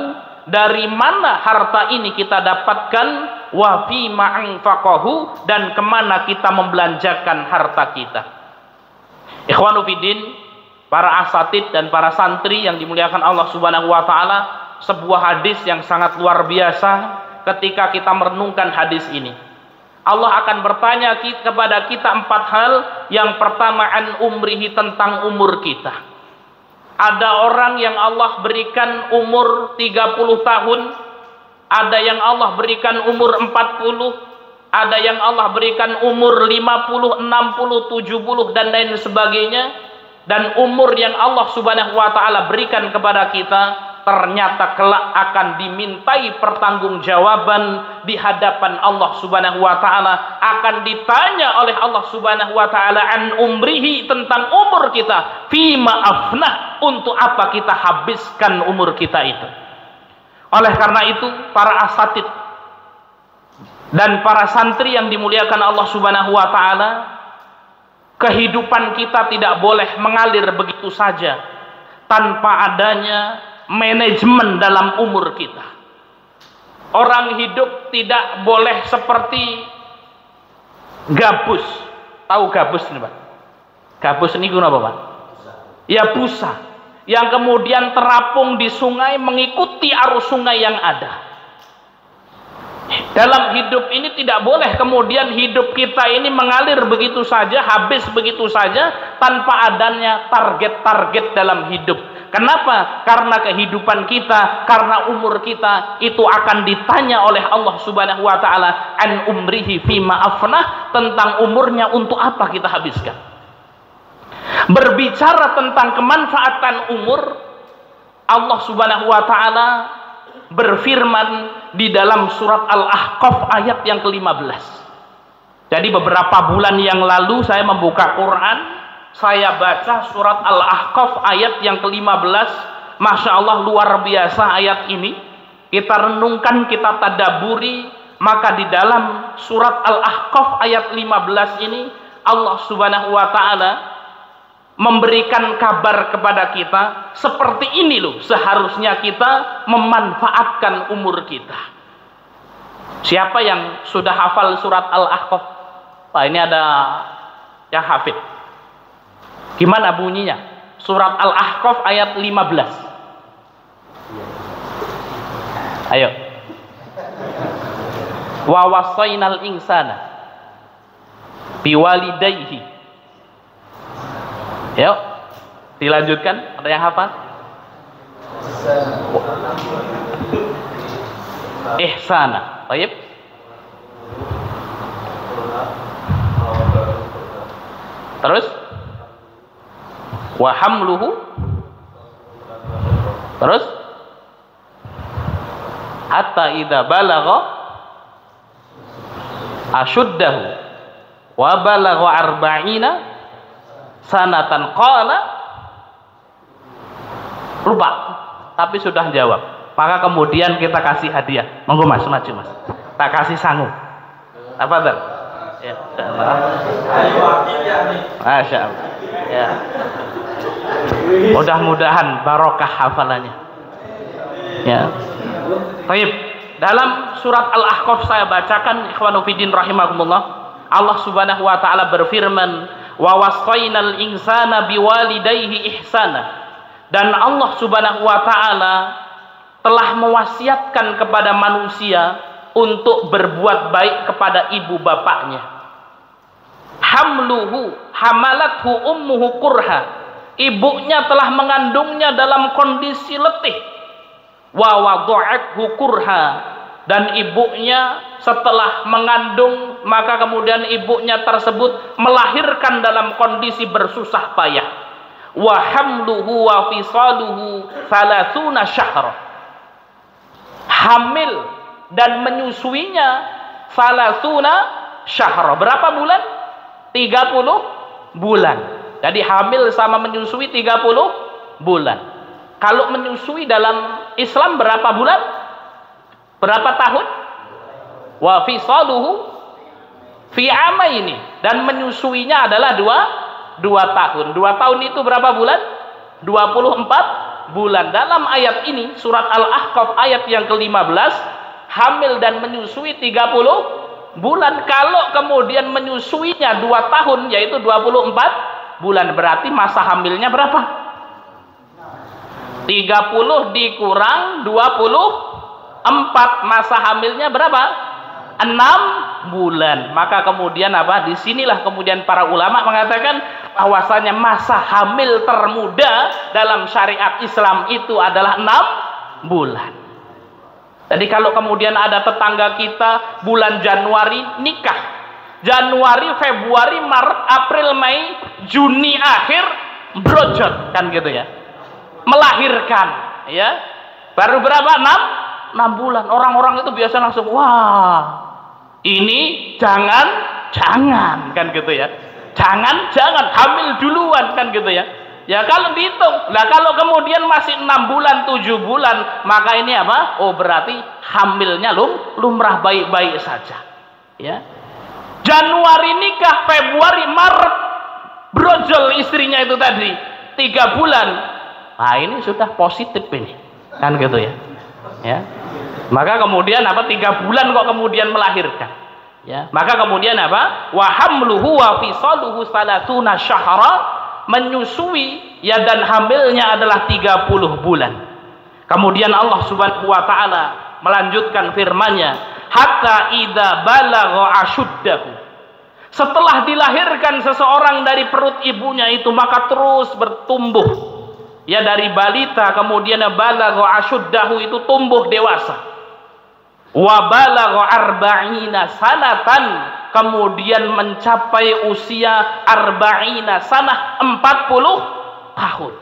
dari mana harta ini kita dapatkan, wa fi ma'anfaqahu, dan kemana kita membelanjakan harta kita. Ikhwanu fiddin, para asatid dan para santri yang dimuliakan Allah Subhanahu wa taala, sebuah hadis yang sangat luar biasa ketika kita merenungkan hadis ini. Allah akan bertanya kepada kita 4 hal. Yang pertama an umrihi, tentang umur kita. Ada orang yang Allah berikan umur 30 tahun, ada yang Allah berikan umur 40, ada yang Allah berikan umur 50, 60, 70 dan lain sebagainya. Dan umur yang Allah Subhanahu wa taala berikan kepada kita ternyata kelak akan dimintai pertanggungjawaban di hadapan Allah Subhanahu wa taala, akan ditanya oleh Allah Subhanahu wa taala an umrihi, tentang umur kita, fima afnah, untuk apa kita habiskan umur kita itu. Oleh karena itu para asatid dan para santri yang dimuliakan Allah Subhanahu wa taala, kehidupan kita tidak boleh mengalir begitu saja tanpa adanya manajemen dalam umur kita. Orang hidup tidak boleh seperti gabus. Tahu gabus ini, Pak? Gabus ini guna apa, Pak? Ya, busa yang kemudian terapung di sungai mengikuti arus sungai yang ada. Dalam hidup ini tidak boleh kemudian hidup kita ini mengalir begitu saja, habis begitu saja tanpa adanya target-target dalam hidup. Kenapa? Karena kehidupan kita, karena umur kita itu akan ditanya oleh Allah Subhanahu wa taala an umrihi fima afnah, tentang umurnya untuk apa kita habiskan. Berbicara tentang kemanfaatan umur, Allah Subhanahu wa taala berfirman di dalam surat Al-Ahqaf ayat yang ke-15. Jadi beberapa bulan yang lalu saya membuka Quran, saya baca surat Al-Ahqaf ayat yang ke-15. Masya Allah, luar biasa ayat ini. Kita renungkan, kita tadaburi, maka di dalam surat Al-Ahqaf ayat 15 ini Allah Subhanahu wa taala memberikan kabar kepada kita, seperti ini loh seharusnya kita memanfaatkan umur kita. Siapa yang sudah hafal surat Al-Ahqaf? Pak, ini ada yang hafid. Gimana bunyinya? Surat Al-Ahqaf ayat 15. Ayo. Wa wasainal insana biwalidayhi. Yuk, dilanjutkan. Ada yang hafal? Ihsana. Baik. Terus wa hamluhu. Terus hatta idza balagha ashuddahu wa balagha arba'ina sanatan qala, lupa tapi sudah jawab. Maka kemudian kita kasih hadiah. Monggo Mas, maju Mas, tak kasih sangu. Apa tuh? Ya, Masya Allah. Ya. Mudah-mudahan barokah hafalannya. Ya. Baik. Dalam surat Al-Ahqaf saya bacakan, ikhwanu fiddin rahimakumullah. Allah Subhanahu wa taala berfirman, wa wasainal insana biwalidayhi ihsana. Dan Allah Subhanahu wa taala telah mewasiatkan kepada manusia untuk berbuat baik kepada ibu bapaknya. Hamluhu hamalathu ummuhu kurha. Ibunya telah mengandungnya dalam kondisi letih. Wa wada'athu kurha. Dan ibunya setelah mengandung, maka kemudian ibunya tersebut melahirkan dalam kondisi bersusah payah. Wa hamluhu wa fisaluhu 30 syahra. Hamil dan menyusuinya 30 syahra. Berapa bulan? 30 bulan. Jadi hamil sama menyusui 30 bulan. Kalau menyusui dalam Islam berapa bulan? Berapa tahun? Wa fisaluhu fi amaini. Dan menyusuinya adalah 2 tahun. 2 tahun itu berapa bulan? 24 bulan. Dalam ayat ini, surat Al-Ahqaf ayat yang ke-15, hamil dan menyusui 30 bulan. Kalau kemudian menyusuinya 2 tahun, yaitu 24 bulan, berarti masa hamilnya berapa? 30 dikurang 24, masa hamilnya berapa? 6 bulan. Maka kemudian apa? Disinilah kemudian para ulama mengatakan bahwasanya masa hamil termuda dalam syariat Islam itu adalah 6 bulan. Jadi kalau kemudian ada tetangga kita bulan Januari nikah, Januari, Februari, Maret, April, Mei, Juni akhir brojot, kan gitu ya, melahirkan, ya. Baru berapa? 6 bulan. Orang-orang itu biasa langsung, wah, ini jangan kan gitu ya. Jangan hamil duluan kan gitu ya. Ya kalau dihitung, lah kalau kemudian masih 6 bulan, 7 bulan, maka ini apa? Oh berarti hamilnya lumrah baik-baik saja. Ya. Januari nikah, Februari, Maret brojol istrinya itu tadi 3 bulan. Nah ini sudah positif ini, kan gitu ya. Ya. Maka kemudian apa? 3 bulan kok kemudian melahirkan. Ya. Maka kemudian apa? Wa hamluhu wa fisaluhu 30 syahra, menyusui ya dan hamilnya adalah 30 bulan. Kemudian Allah Subhanahu wa taala melanjutkan firman-Nya, hatta idza balagha asyuddahu. Setelah dilahirkan seseorang dari perut ibunya itu, maka terus bertumbuh. Ya dari balita kemudian balagha asyuddahu itu tumbuh dewasa. Wa balagha arba'ina sanatan, kemudian mencapai usia arba'ina sanah, 40 tahun.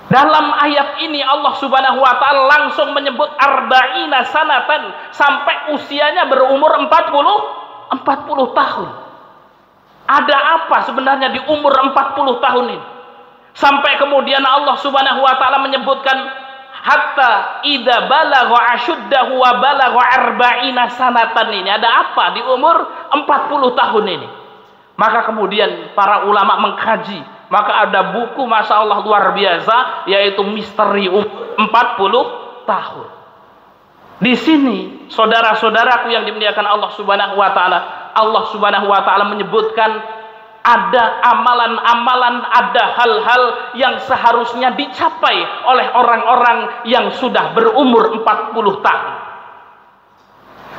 Dalam ayat ini Allah Subhanahu wa taala langsung menyebut arba'ina sanatan, sampai usianya berumur 40 tahun. Ada apa sebenarnya di umur 40 tahun ini? Sampai kemudian Allah Subhanahu wa taala menyebutkan hatta idza balagha asyuddahu wa balagha arba'ina sanatan, ini ada apa di umur 40 tahun ini? Maka kemudian para ulama mengkaji, maka ada buku Masya Allah luar biasa, yaitu Misteri 40 tahun. Di sini saudara-saudaraku yang dimuliakan Allah Subhanahu wa taala, Allah Subhanahu wa taala menyebutkan ada amalan-amalan, ada hal-hal yang seharusnya dicapai oleh orang-orang yang sudah berumur 40 tahun.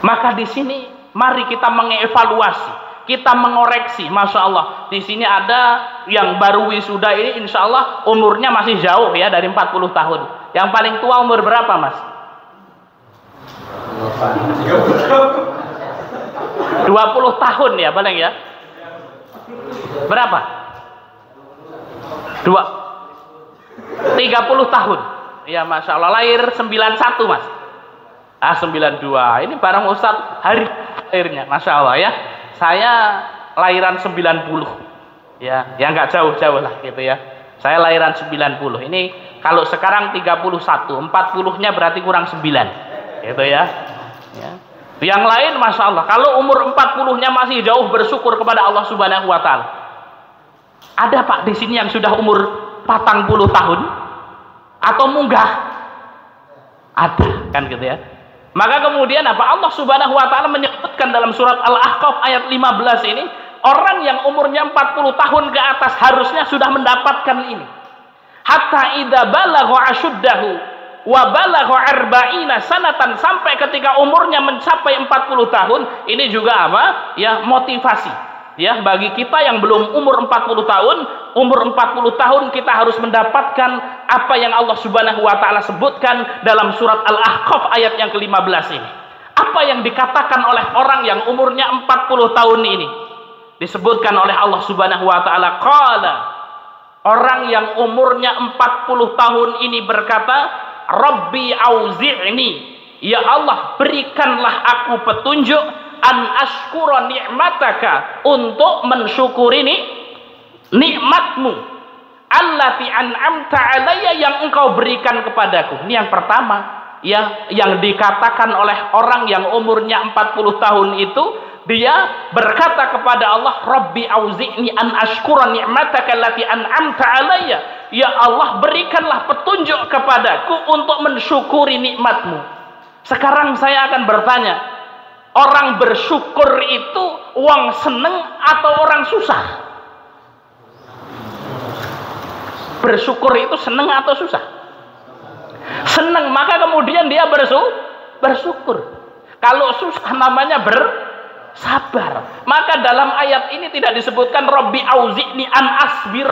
Maka di sini mari kita mengevaluasi, kita mengoreksi. Masya Allah, di sini ada yang baru wisuda ini, insya Allah umurnya masih jauh ya dari 40 tahun. Yang paling tua umur berapa, Mas? 20 tahun ya paling ya. Berapa? 30 tahun. Ya Masya Allah, lahir 91 Mas. 92. Ini bareng Ustadz hari lahirnya, Masya Allah ya. Saya lahiran 90. Ya nggak jauh-jauh lah gitu ya. Saya lahiran 90. Ini kalau sekarang 31, 40-nya berarti kurang 9. Gitu ya. Ya. Yang lain Masya Allah, kalau umur 40-nya masih jauh, bersyukur kepada Allah Subhanahu wa taala. Ada Pak di sini yang sudah umur 40 tahun atau munggah? Ada, kan gitu ya. Maka kemudian apa? Allah Subhanahu wa taala menyebutkan dalam surat Al-Ahqaf ayat 15 ini, orang yang umurnya 40 tahun ke atas harusnya sudah mendapatkan ini. Hatta idza balagha asyuddahu wa balagha arba'ina sanatan, sampai ketika umurnya mencapai 40 tahun. Ini juga apa? Ya, motivasi. Ya, bagi kita yang belum umur 40 tahun, umur 40 tahun kita harus mendapatkan apa yang Allah Subhanahu wa taala sebutkan dalam surat Al-Ahqaf ayat yang ke-15 ini. Apa yang dikatakan oleh orang yang umurnya 40 tahun ini? Disebutkan oleh Allah Subhanahu wa taala, qala, orang yang umurnya 40 tahun ini berkata, Rabbi auzi'ni, ya Allah berikanlah aku petunjuk, an ashkura ni'mataka, untuk mensyukuri nikmatmu, allati an'amta alayya, yang engkau berikan kepadaku. Ini yang pertama ya, yang dikatakan oleh orang yang umurnya 40 tahun itu. Dia berkata kepada Allah, Rabbi auzi'ni an ashkura ni'mataka allati an'amta alayya, ya Allah berikanlah petunjuk kepadaku untuk mensyukuri nikmatmu. Sekarang saya akan bertanya, orang bersyukur itu wong seneng atau orang susah? Bersyukur itu seneng atau susah? Seneng, maka kemudian dia bersyukur. Kalau susah namanya bersabar. Maka dalam ayat ini tidak disebutkan Rabbi auzi'ni an asbir,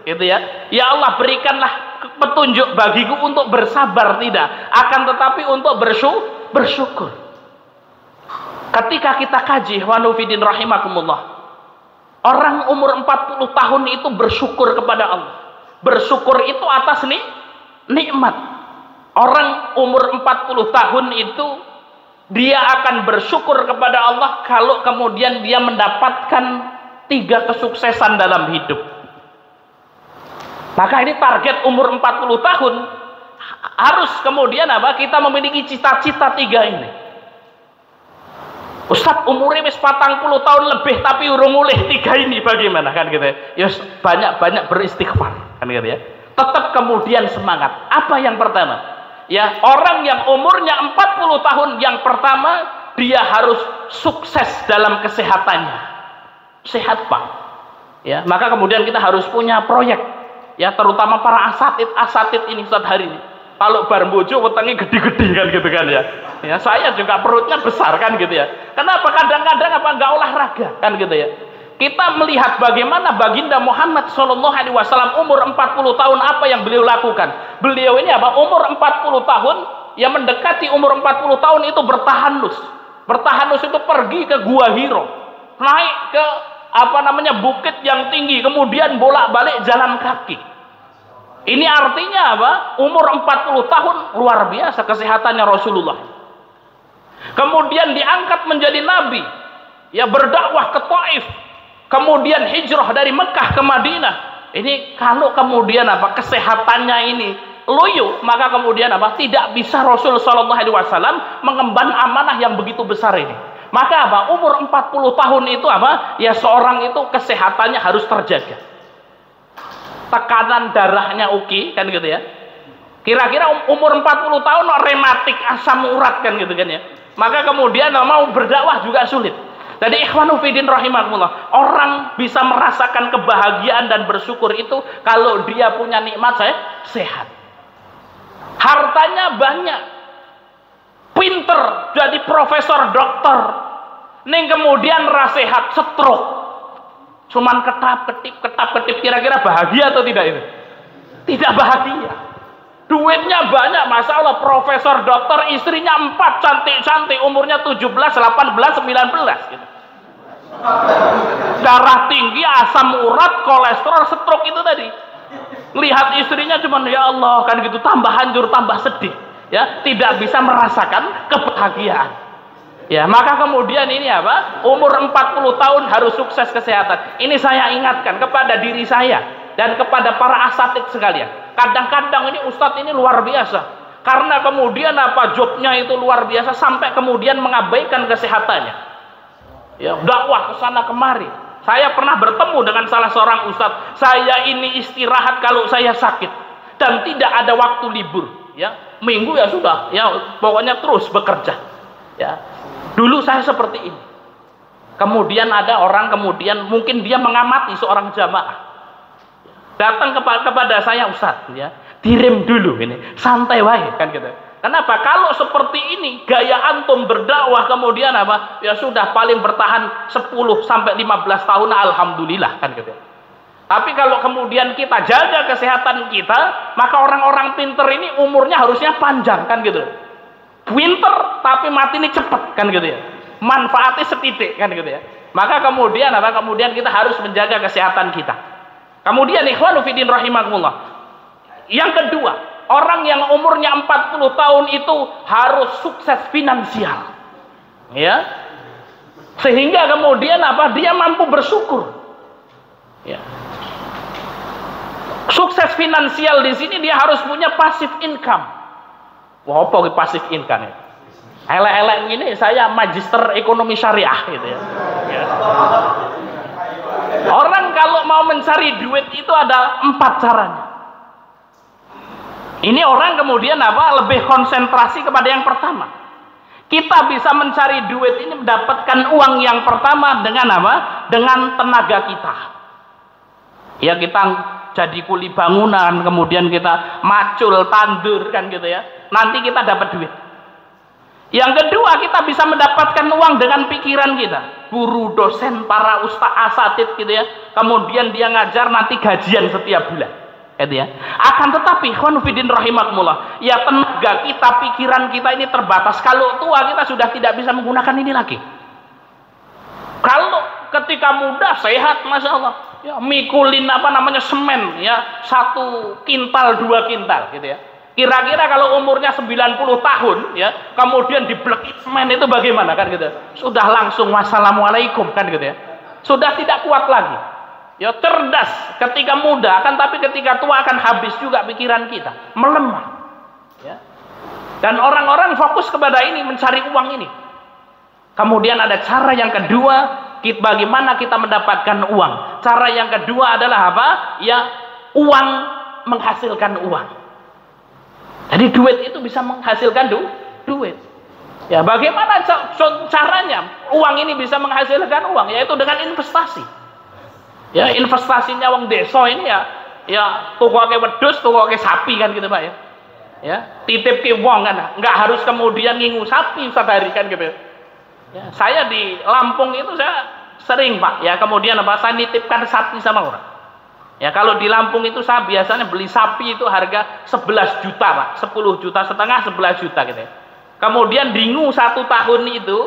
gitu ya. Ya Allah berikanlah petunjuk bagiku untuk bersabar, tidak. Akan tetapi untuk bersyukur. Ketika kita kaji, wanufidin rahimakumullah, orang umur 40 tahun itu bersyukur kepada Allah. Bersyukur itu atas nikmat. Orang umur 40 tahun itu dia akan bersyukur kepada Allah kalau kemudian dia mendapatkan 3 kesuksesan dalam hidup. Maka ini target umur 40 tahun harus kemudian apa? Kita memiliki cita-cita 3 ini. Ustaz umurnya wis 40 tahun lebih tapi urung mulih 3 ini bagaimana kan gitu ya? Ya banyak-banyak beristighfar kan gitu ya. Tetap kemudian semangat. Apa yang pertama? Ya, orang yang umurnya 40 tahun yang pertama dia harus sukses dalam kesehatannya. Sehat, Pak. Ya, maka kemudian kita harus punya proyek. Ya, terutama para asatid ini Ustaz hari ini. Kalau bar bojo wetenge gede-gede kan gitu kan ya. Ya, saya juga perutnya besar kan gitu ya. Kenapa kadang-kadang apa enggak olahraga kan gitu ya. Kita melihat bagaimana baginda Muhammad SAW umur 40 tahun apa yang beliau lakukan. Beliau ini apa? Umur 40 tahun, yang mendekati umur 40 tahun itu bertahanus. Bertahanus itu pergi ke Gua Hiro. Naik ke bukit yang tinggi, kemudian bolak-balik jalan kaki. Ini artinya apa? Umur 40 tahun luar biasa kesehatannya Rasulullah. Kemudian diangkat menjadi nabi. Ya, berdakwah ke Taif. Kemudian hijrah dari Mekah ke Madinah. Ini kalau kemudian apa kesehatannya ini loyo, maka kemudian apa tidak bisa Rasul Shallallahu Alaihi Wasallam mengemban amanah yang begitu besar ini. Maka apa umur 40 tahun itu apa ya seorang itu kesehatannya harus terjaga. Tekanan darahnya oke kan gitu ya. Kira-kira umur 40 tahun rematik asam urat kan gitu kan ya. Maka kemudian mau berdakwah juga sulit. Jadi ikhwanu fiddin rahimakumullah, orang bisa merasakan kebahagiaan dan bersyukur itu kalau dia punya nikmat sehat. Hartanya banyak, pinter, jadi profesor, dokter, ning kemudian rasehat, stroke, cuman ketap-ketip, kira-kira bahagia atau tidak itu? Tidak bahagia. Duitnya banyak, masya Allah, profesor, dokter, istrinya 4, cantik-cantik, umurnya 17, 18, 19 gitu. Darah tinggi, asam urat, kolesterol, stroke itu tadi. Lihat istrinya cuman ya Allah kan gitu, tambah hancur, tambah sedih. Ya, tidak bisa merasakan kebahagiaan. Ya, maka kemudian ini apa? Umur 40 tahun harus sukses kesehatan. Ini saya ingatkan kepada diri saya dan kepada para asatid sekalian. Kadang-kadang ini ustadz ini luar biasa. Karena kemudian apa jobnya itu luar biasa sampai kemudian mengabaikan kesehatannya. Ya, dakwah ke sana kemari. Saya pernah bertemu dengan salah seorang ustadz. Saya ini istirahat kalau saya sakit dan tidak ada waktu libur. Ya, minggu ya sudah. Ya, pokoknya terus bekerja. Ya, dulu saya seperti ini. Kemudian ada orang kemudian mungkin dia mengamati seorang jamaah. Datang kepada saya ustadz. Ya, direm dulu ini, santai wae kan gitu. Kenapa? Kalau seperti ini gaya antum berdakwah kemudian apa? Ya sudah paling bertahan 10 sampai 15 tahun alhamdulillah kan gitu. Tapi kalau kemudian kita jaga kesehatan kita, maka orang-orang pinter ini umurnya harusnya panjang kan gitu. Pinter tapi mati ini cepat kan gitu ya. Manfaatnya setitik kan gitu ya. Maka kemudian apa? Kemudian kita harus menjaga kesehatan kita. Kemudian ikhwanu fiddin rahimakumullah. Yang kedua, orang yang umurnya 40 tahun itu harus sukses finansial. Ya. Sehingga kemudian apa? Dia mampu bersyukur. Ya. Sukses finansial di sini dia harus punya passive income. Wah, apa passive income itu? Elek-elek ini saya magister ekonomi syariah gitu ya. Ya. Orang kalau mau mencari duit itu ada 4 caranya. Ini orang kemudian apa? Lebih konsentrasi kepada yang pertama. Kita bisa mencari duit ini mendapatkan uang yang pertama dengan apa? Dengan tenaga kita. Ya kita jadi kuli bangunan, kemudian kita macul, tandur kan gitu ya. Nanti kita dapat duit. Yang kedua kita bisa mendapatkan uang dengan pikiran kita. Guru, dosen, para ustaz, asatid gitu ya. Kemudian dia ngajar nanti gajian setiap bulan. Gitu ya. Akan tetapi ikhwan fillah rahimakumullah, ya tenaga kita, pikiran kita ini terbatas. Kalau tua kita sudah tidak bisa menggunakan ini lagi. Kalau ketika muda sehat masya Allah, ya mikulin semen ya 1 kintal 2 kintal gitu ya. Kira-kira kalau umurnya 90 tahun ya, kemudian dibleki semen itu bagaimana kan gitu. Sudah langsung wassalamualaikum kan gitu ya. Sudah tidak kuat lagi. Ya cerdas ketika muda, akan tapi ketika tua akan habis juga pikiran kita, melemah. Ya. Dan orang-orang fokus kepada ini, mencari uang ini. Kemudian ada cara yang kedua, bagaimana kita mendapatkan uang. Cara yang kedua adalah apa? Ya, uang menghasilkan uang. Jadi duit itu bisa menghasilkan duit. Ya, bagaimana caranya uang ini bisa menghasilkan uang? Yaitu dengan investasi. Ya, investasinya wong desa ini ya tukoke wedhus, tukoke sapi kan gitu Pak ya. Ya, titip ke wong kan, nggak harus kemudian ngingu sapi sehari kan gitu. Ya, saya di Lampung itu saya sering Pak, ya kemudian apa saya nitipkan sapi sama orang. Ya kalau di Lampung itu saya biasanya beli sapi itu harga 11 juta Pak, 10 juta setengah, 11 juta gitu ya. Kemudian dingu 1 tahun itu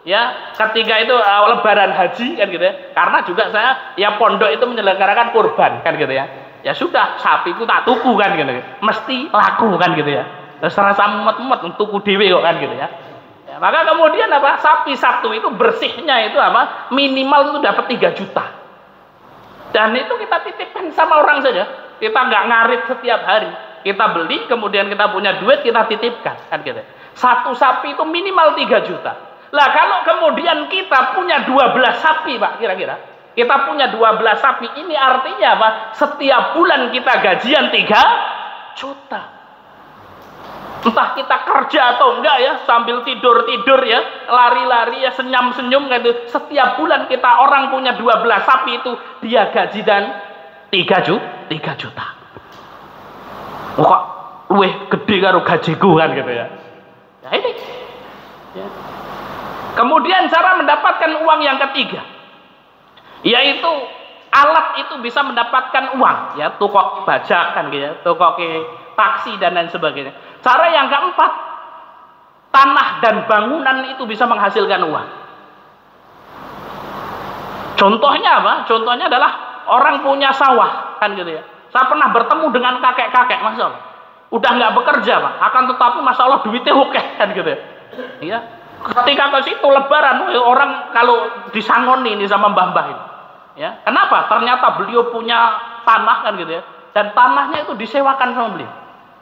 ya ketika itu lebaran haji kan gitu ya, karena juga saya ya pondok itu menyelenggarakan kurban kan gitu ya. Ya sudah sapiku tak tuku kan gitu ya, mesti laku kan gitu ya. Terus rasa mumet-mumet tuku dhewe kok kan gitu ya. Ya, maka kemudian apa sapi satu itu bersihnya itu apa minimal itu dapat 3 juta. Dan itu kita titipkan sama orang saja. Kita nggak ngarit setiap hari. Kita beli, kemudian kita punya duit, kita titipkan. Kan gitu. Satu sapi itu minimal 3 juta. Lah kalau kemudian kita punya 12 sapi, Pak, kira-kira. Kita punya 12 sapi, ini artinya apa? Setiap bulan kita gajian 3 juta. Entah kita kerja atau enggak ya, sambil tidur-tidur ya, lari-lari ya, senyum-senyum gitu. Setiap bulan kita orang punya 12 sapi itu dia gaji dan 3 juta. Oh, kok luwih gede karo gajiku kan gitu ya. Nah ini. Ya. Kemudian cara mendapatkan uang yang ketiga, yaitu alat itu bisa mendapatkan uang ya, tukok bajak kan gitu ya, tukok taksi dan lain sebagainya. Cara yang keempat, tanah dan bangunan itu bisa menghasilkan uang. Contohnya apa? Contohnya adalah orang punya sawah kan gitu ya. Saya pernah bertemu dengan kakek-kakek, Masya Allah. Udah nggak bekerja Pak, akan tetapi Masya Allah duitnya oke kan gitu ya. Ya. Ketika ke situ lebaran, orang kalau disangoni ini sama mbah-mbah ini. Ya. Kenapa? Ternyata beliau punya tanah kan gitu ya. Dan tanahnya itu disewakan sama beliau.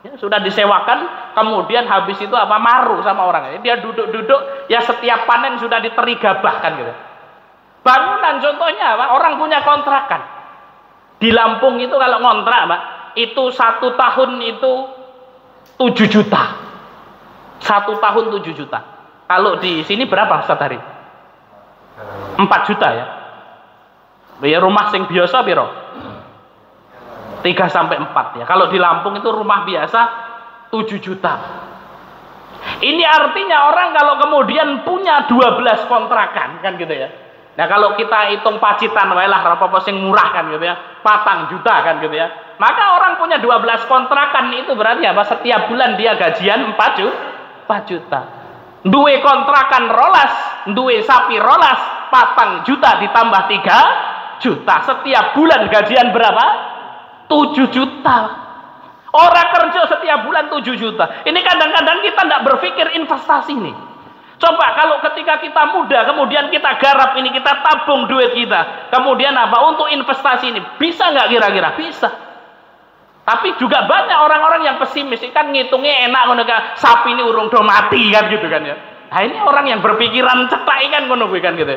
Ya, sudah disewakan, kemudian habis itu apa maru sama orang. Dia duduk-duduk, ya setiap panen sudah diteri gabah kan gitu. Bangunan contohnya apa? Orang punya kontrakan. Di Lampung itu kalau ngontrak Pak, itu 1 tahun itu 7 juta. 1 tahun 7 juta. Kalau di sini berapa sehari? 4 juta ya. Ya rumah sing biasa piro? 3 sampai 4 ya. Kalau di Lampung itu rumah biasa 7 juta. Ini artinya orang kalau kemudian punya 12 kontrakan kan gitu ya. Nah kalau kita hitung pacitan wae lah apa-apa sing murah kan gitu ya. 4 juta kan gitu ya. Maka orang punya 12 kontrakan itu berarti apa? Setiap bulan dia gajian 4 juta. Duwe kontrakan rolas, duwe sapi rolas, 4 juta ditambah 3 juta. Setiap bulan gajian berapa? 7 juta. Orang kerja setiap bulan 7 juta. Ini kadang-kadang kita tidak berpikir investasi ini. Coba kalau ketika kita muda, kemudian kita garap ini, kita tabung duit kita, kemudian apa untuk investasi ini, bisa nggak kira-kira? Bisa. Tapi juga banyak orang-orang yang pesimis, kan ngitungnya enak, sapi ini urung do mati kan gitu kan ya. Nah ini orang yang berpikiran cetak kan ngono kan gitu.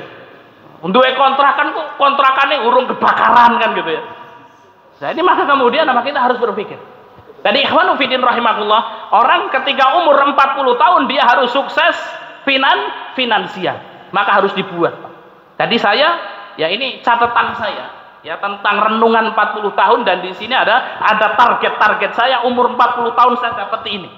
Untuk kontrakan kok kontrakannya urung kebakaran kan gitu ya. Nah ini maka kemudian apa kita harus berpikir. Jadi ikhwanu fiddin rahimakumullah, orang ketika umur 40 tahun dia harus sukses finansial, maka harus dibuat. Jadi saya ya ini catatan saya ya tentang renungan 40 tahun dan di sini ada target-target saya umur 40 tahun saya dapat ini.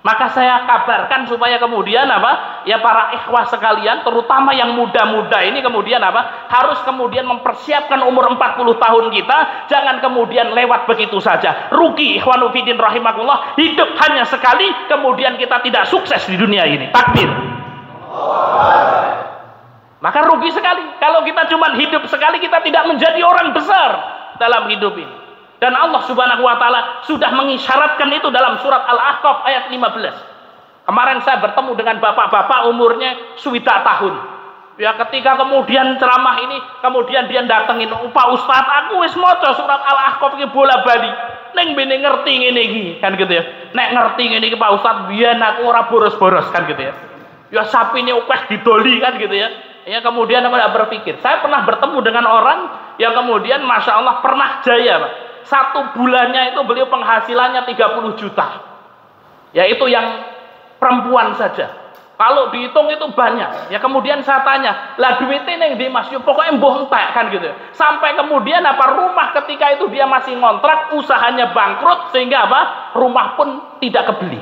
Maka saya kabarkan supaya kemudian apa ya para ikhwah sekalian terutama yang muda-muda ini kemudian apa harus kemudian mempersiapkan umur 40 tahun kita, jangan kemudian lewat begitu saja. Rugi ikhwanu fiddin rahimakumullah, hidup hanya sekali kemudian kita tidak sukses di dunia ini. Takbir. Maka rugi sekali kalau kita cuma hidup sekali, kita tidak menjadi orang besar dalam hidup ini. Dan Allah Subhanahu wa taala sudah mengisyaratkan itu dalam surat Al-Ahqaf ayat 15. Kemarin saya bertemu dengan bapak-bapak umurnya sudah tahun. Ya ketika kemudian ceramah ini, kemudian dia datengin, Pak Ustadz, aku wis maca surat Al-Ahqaf iki bola-bali. Ning bene ngerti ngene iki, kan gitu ya. Nek ngerti ngene iki Pak Ustadz, biyen aku ora boros-boros, kan gitu ya. Ya sapine ukeh didoli, kan gitu ya. Ya kemudian apa berpikir. Saya pernah bertemu dengan orang yang kemudian Masya Allah pernah jaya, Pak. 1 bulannya itu beliau penghasilannya 30 juta. Ya itu yang perempuan saja. Kalau dihitung itu banyak. Ya kemudian saya tanya, lah duitnya ning ndi Mas? Ya pokoknya mbuh entek, kan gitu. Sampai kemudian apa rumah ketika itu dia masih ngontrak, usahanya bangkrut sehingga apa? Rumah pun tidak kebeli.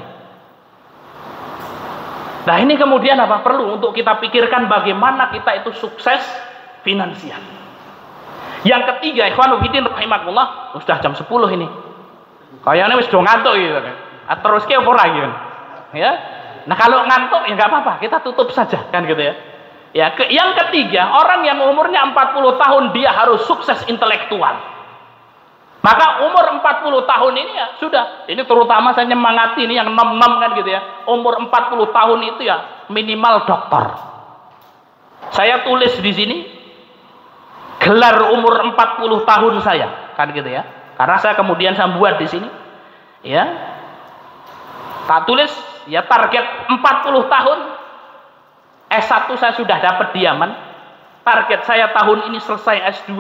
Nah, ini kemudian apa? Perlu untuk kita pikirkan bagaimana kita itu sukses finansial. Yang ketiga, ikhwanu fillah rahimakumullah, sudah jam 10 ini. Kayaknya wis do ngantuk gitu kan. Terus ke ora gitu. Ya. Nah kalau ngantuk ya nggak apa-apa, kita tutup saja kan gitu ya. Ya, yang ketiga, orang yang umurnya 40 tahun dia harus sukses intelektual. Maka umur 40 tahun ini ya sudah, ini terutama saya nyemangati ini yang 66 kan gitu ya. Umur 40 tahun itu ya minimal doktor. Saya tulis di sini gelar umur 40 tahun saya kan gitu ya. Karena saya kemudian saya buat di sini. Ya. Tak tulis ya target 40 tahun S1 saya sudah dapat di Yaman. Target saya tahun ini selesai S2.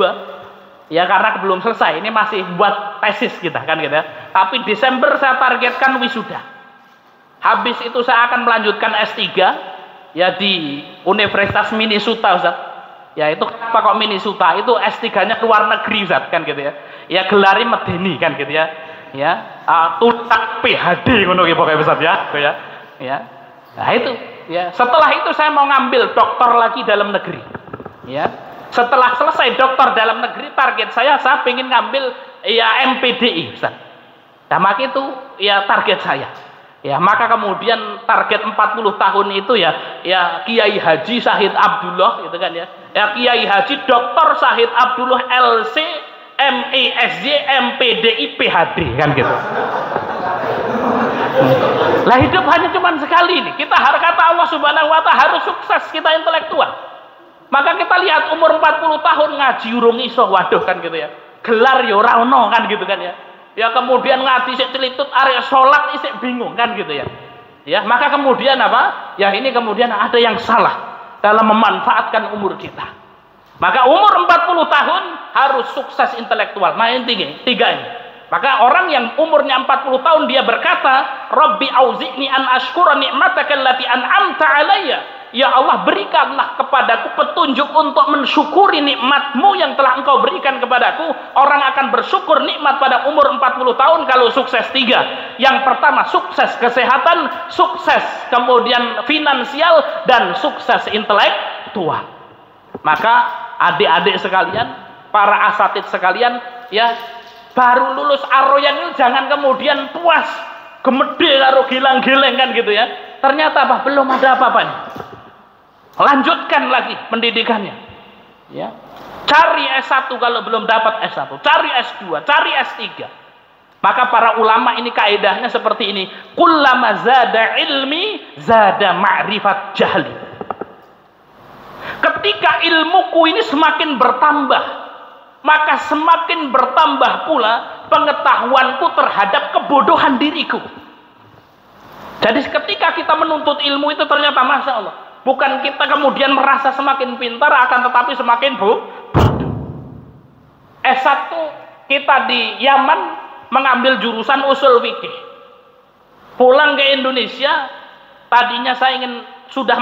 Ya karena belum selesai, ini masih buat tesis kita kan gitu ya. Tapi Desember saya targetkan wisuda. Habis itu saya akan melanjutkan S3 ya di Universitas Minnesota, Ustaz. Ya itu apa kok Minnesota? Itu S3-nya ke luar negeri, Ustaz, kan gitu ya. Ya gelari medeni kan gitu ya. Ya, tutak PhD ngono ki pokoke Ustaz ya. Ya. Nah itu ya. Setelah itu saya mau ngambil doktor lagi dalam negeri. Ya. Setelah selesai dokter dalam negeri, target saya pengen ngambil ya MPDI, Ustaz. Nah, maka itu ya target saya. Ya, maka kemudian target 40 tahun itu ya Kiai Haji Syahid Abdullah gitu kan ya. Ya Kiai Haji Dr. Syahid Abdullah LC MESY MPDI PhD kan gitu. Lah hidup hanya cuma sekali ini. Kita harus kata Allah Subhanahu wa taala harus sukses kita intelektual. Maka kita lihat umur 40 tahun ngaji urung iso, waduh kan gitu ya. Gelar ya ora ono kan gitu kan ya. Ya kemudian ngaji sik celitut arek salat isik bingung kan gitu ya. Ya, maka kemudian apa? Ya ini kemudian ada yang salah dalam memanfaatkan umur kita. Maka umur 40 tahun harus sukses intelektual. Nah intinya 3 ini. Maka orang yang umurnya 40 tahun dia berkata, Rabbi auzi'ni an ashkura ni'mataka allati an'amta alayya. Ya Allah, berikanlah kepadaku petunjuk untuk mensyukuri nikmatmu yang telah engkau berikan kepadaku. Orang akan bersyukur nikmat pada umur 40 tahun kalau sukses 3. Yang pertama sukses kesehatan, sukses kemudian finansial, dan sukses intelektual. Maka adik-adik sekalian, para asatid sekalian, ya baru lulus Arroyan itu jangan kemudian puas gemede karo gilang-geleng kan gitu ya. Ternyata apa? Belum ada apa-apanya. Lanjutkan lagi pendidikannya. Ya. Cari S1 kalau belum dapat S1, cari S2, cari S3. Maka para ulama ini kaidahnya seperti ini, kullama zada ilmi zada ma'rifat jahli. Ketika ilmuku ini semakin bertambah, maka semakin bertambah pula pengetahuanku terhadap kebodohan diriku. Jadi ketika kita menuntut ilmu itu ternyata Masya Allah, bukan kita kemudian merasa semakin pintar, akan tetapi semakin bodoh. S1 kita di Yaman mengambil jurusan usul fikih. Pulang ke Indonesia, tadinya saya sudah